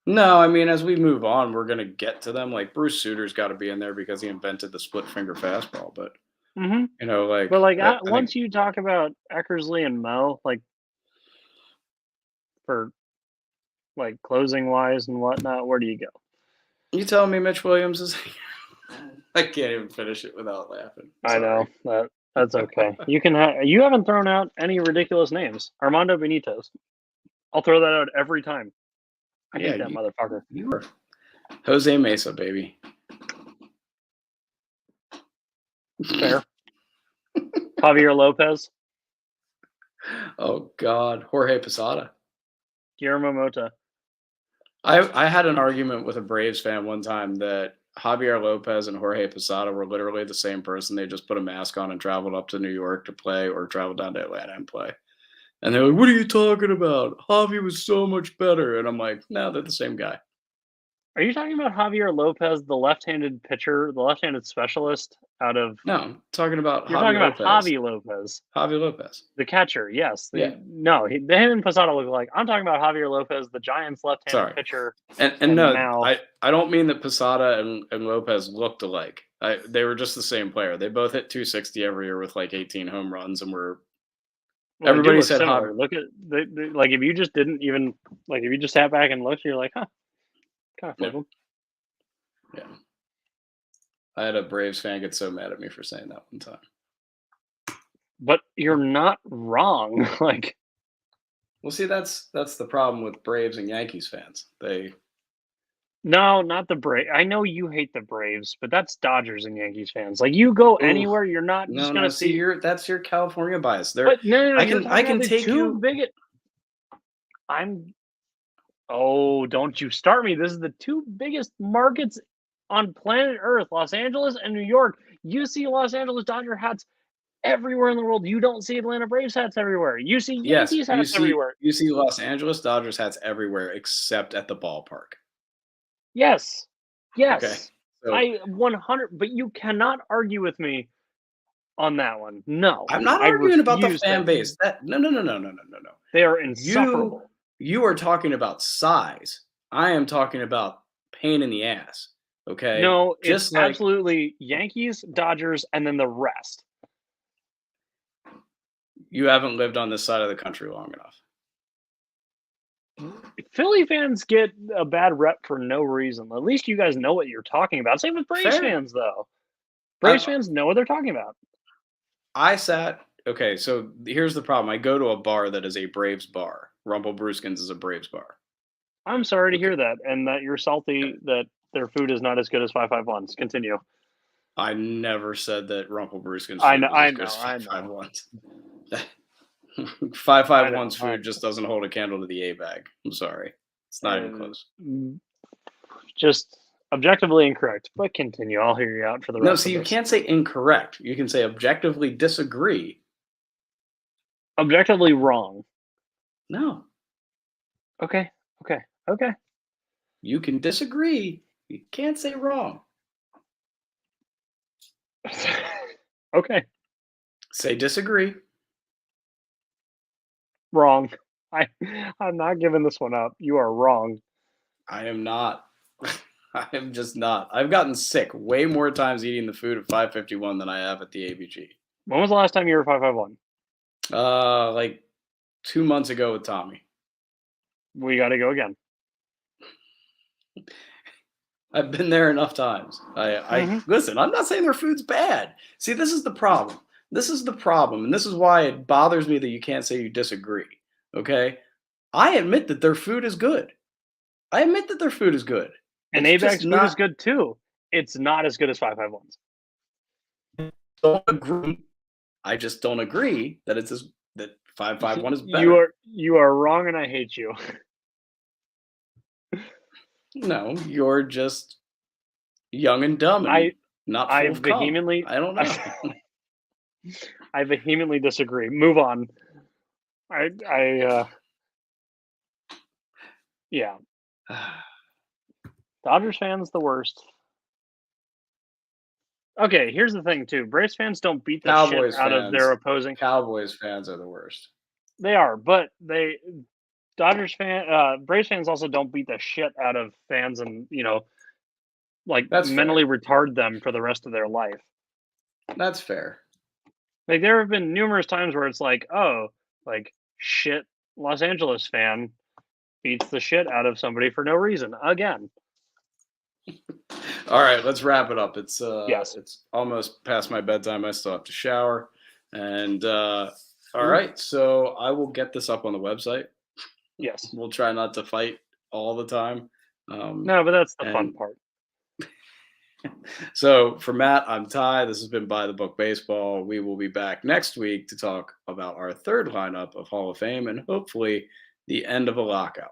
[SPEAKER 1] No, I mean as we move on, we're gonna get to them. Like Bruce Suter's got to be in there because he invented the split finger fastball. But
[SPEAKER 2] Hmm.
[SPEAKER 1] like
[SPEAKER 2] But like
[SPEAKER 1] I think
[SPEAKER 2] once you talk about Eckersley and Mo, like for like closing wise and whatnot, where do you go?
[SPEAKER 1] you telling me Mitch Williams is. I can't even finish it without laughing.
[SPEAKER 2] I know
[SPEAKER 1] Sorry.
[SPEAKER 2] that's okay. You haven't thrown out any ridiculous names. Armando Benitez. I'll throw that out every time. I
[SPEAKER 1] Yeah,
[SPEAKER 2] hate that motherfucker.
[SPEAKER 1] you were Jose Mesa, baby.
[SPEAKER 2] Fair. Javier Lopez,
[SPEAKER 1] Oh God, Jorge Posada.
[SPEAKER 2] Guillermo Mota.
[SPEAKER 1] I had an argument with a Braves fan one time that Javier Lopez and Jorge Posada were literally the same person. They just put a mask on and traveled up to New York to play, or traveled down to Atlanta and play. And they're like, "What are you talking about? Javi was so much better." And I'm like, "No, they're the same guy."
[SPEAKER 2] Are you talking about Javier Lopez, the left-handed pitcher, the left-handed specialist out of?
[SPEAKER 1] No, I'm talking about
[SPEAKER 2] You're talking
[SPEAKER 1] Javi
[SPEAKER 2] about
[SPEAKER 1] Lopez.
[SPEAKER 2] Javi Lopez,
[SPEAKER 1] Javi Lopez.
[SPEAKER 2] the catcher. Yes.
[SPEAKER 1] Yeah.
[SPEAKER 2] No, him and Posada look like. I'm talking about Javier Lopez, the Giants' left-handed
[SPEAKER 1] Sorry.
[SPEAKER 2] pitcher.
[SPEAKER 1] And no,
[SPEAKER 2] now,
[SPEAKER 1] I don't mean that Posada and Lopez looked alike. They were just the same player. They both hit 260 every year with like 18 home runs, and were
[SPEAKER 2] well, they do
[SPEAKER 1] everybody
[SPEAKER 2] look
[SPEAKER 1] said
[SPEAKER 2] similar.
[SPEAKER 1] Javi.
[SPEAKER 2] Look at like if you just didn't even like if you just sat back and looked, you're like, huh, kind of flip them.
[SPEAKER 1] Yeah. I had a Braves fan get so mad at me for saying that one time.
[SPEAKER 2] But you're not wrong. Like,
[SPEAKER 1] Well, see, that's the problem with Braves and Yankees fans. They
[SPEAKER 2] no, not the Braves. I know you hate the Braves, but that's Dodgers and Yankees fans. Like, you go
[SPEAKER 1] Ooh,
[SPEAKER 2] anywhere, you're not just
[SPEAKER 1] no.
[SPEAKER 2] gonna
[SPEAKER 1] See,
[SPEAKER 2] see.
[SPEAKER 1] that's your California bias. There,
[SPEAKER 2] But no, you're
[SPEAKER 1] I
[SPEAKER 2] talking about
[SPEAKER 1] can
[SPEAKER 2] the
[SPEAKER 1] take
[SPEAKER 2] two
[SPEAKER 1] you.
[SPEAKER 2] biggest. I'm. Oh, don't you start me! This is the two biggest markets on planet Earth: Los Angeles and New York. You see Los Angeles Dodger hats everywhere in the world. You don't see Atlanta Braves hats everywhere. You see
[SPEAKER 1] Yes,
[SPEAKER 2] Yankees hats everywhere.
[SPEAKER 1] you see Los Angeles Dodgers hats everywhere except at the ballpark.
[SPEAKER 2] Yes,
[SPEAKER 1] Okay,
[SPEAKER 2] yes.
[SPEAKER 1] so
[SPEAKER 2] I 100. But you cannot argue with me on that one. No,
[SPEAKER 1] I'm not
[SPEAKER 2] I
[SPEAKER 1] arguing about the
[SPEAKER 2] refuse
[SPEAKER 1] fan
[SPEAKER 2] that.
[SPEAKER 1] base. That no.
[SPEAKER 2] They are
[SPEAKER 1] You
[SPEAKER 2] insufferable.
[SPEAKER 1] you are talking about size. I am talking about pain in the ass. Okay,
[SPEAKER 2] No, it's
[SPEAKER 1] just like
[SPEAKER 2] absolutely Yankees, Dodgers, and then the rest.
[SPEAKER 1] you haven't lived on this side of the country long enough.
[SPEAKER 2] Philly fans get a bad rep for no reason. At least you guys know what you're talking about. Same with Braves
[SPEAKER 1] Fair.
[SPEAKER 2] fans, though. Braves
[SPEAKER 1] I,
[SPEAKER 2] fans know what they're talking about.
[SPEAKER 1] I sat. Okay, so here's the problem. I go to a bar that is a Braves bar. Rumble Brewskins is a Braves bar.
[SPEAKER 2] I'm sorry to
[SPEAKER 1] Okay.
[SPEAKER 2] hear that, and that you're salty that their food is not as good as 551s. Continue.
[SPEAKER 1] I never said that Rumple Brewskins
[SPEAKER 2] I
[SPEAKER 1] food
[SPEAKER 2] know,
[SPEAKER 1] was
[SPEAKER 2] I
[SPEAKER 1] as good
[SPEAKER 2] know,
[SPEAKER 1] as
[SPEAKER 2] I
[SPEAKER 1] 551's.
[SPEAKER 2] I know.
[SPEAKER 1] 551's food just doesn't hold a candle to the A bag. I'm sorry. It's not even close.
[SPEAKER 2] Just objectively incorrect, but continue. I'll hear you out for the
[SPEAKER 1] No,
[SPEAKER 2] rest
[SPEAKER 1] see,
[SPEAKER 2] of
[SPEAKER 1] you
[SPEAKER 2] this.
[SPEAKER 1] can't say incorrect. You can say objectively disagree.
[SPEAKER 2] Objectively wrong.
[SPEAKER 1] No,
[SPEAKER 2] Okay.
[SPEAKER 1] you can disagree. You can't say wrong.
[SPEAKER 2] Okay.
[SPEAKER 1] Say disagree.
[SPEAKER 2] Wrong. I'm not giving this one up. You are wrong.
[SPEAKER 1] I am not. I am just not. I've gotten sick way more times eating the food at 551 than I have at the ABG.
[SPEAKER 2] When was the last time you were 551?
[SPEAKER 1] Like 2 months ago with Tommy.
[SPEAKER 2] We got to go again.
[SPEAKER 1] I've been there enough times. I listen. I'm not saying their food's bad. See, this is the problem. This is the problem, and this is why it bothers me that you can't say you disagree. Okay, I admit that their food is good. I admit that their food is good.
[SPEAKER 2] And
[SPEAKER 1] It's
[SPEAKER 2] ABAC's
[SPEAKER 1] just
[SPEAKER 2] food is
[SPEAKER 1] not.
[SPEAKER 2] good too. It's not as good as 551's.
[SPEAKER 1] Don't agree. I just don't agree that it's as that 551 is better.
[SPEAKER 2] You are wrong, and I hate you.
[SPEAKER 1] No, you're just young and dumb and not
[SPEAKER 2] I
[SPEAKER 1] full of cum.
[SPEAKER 2] vehemently
[SPEAKER 1] I don't know.
[SPEAKER 2] I vehemently disagree. Move on. Yeah. Dodgers fans the worst. Okay, here's the thing too. Braves fans don't beat the shit
[SPEAKER 1] Cowboys
[SPEAKER 2] out of their
[SPEAKER 1] fans.
[SPEAKER 2] opposing.
[SPEAKER 1] Cowboys fans are the worst.
[SPEAKER 2] They are, but Braves fans also don't beat the shit out of fans and like
[SPEAKER 1] That's
[SPEAKER 2] mentally
[SPEAKER 1] fair.
[SPEAKER 2] retard them for the rest of their life.
[SPEAKER 1] That's fair.
[SPEAKER 2] Like there have been numerous times where it's like, oh, like shit, Los Angeles fan beats the shit out of somebody for no reason again.
[SPEAKER 1] All right, let's wrap it up.
[SPEAKER 2] Yes.
[SPEAKER 1] It's almost past my bedtime. I still have to shower. And all right, so I will get this up on the website.
[SPEAKER 2] Yes.
[SPEAKER 1] We'll try not to fight all the time.
[SPEAKER 2] No, but that's the fun
[SPEAKER 1] and
[SPEAKER 2] part.
[SPEAKER 1] so for Matt, I'm Ty. This has been By the Book Baseball. We will be back next week to talk about our third lineup of Hall of Fame and hopefully the end of a lockout.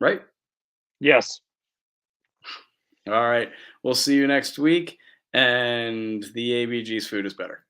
[SPEAKER 1] Right?
[SPEAKER 2] Yes.
[SPEAKER 1] All right. We'll see you next week. And the ABG's food is better.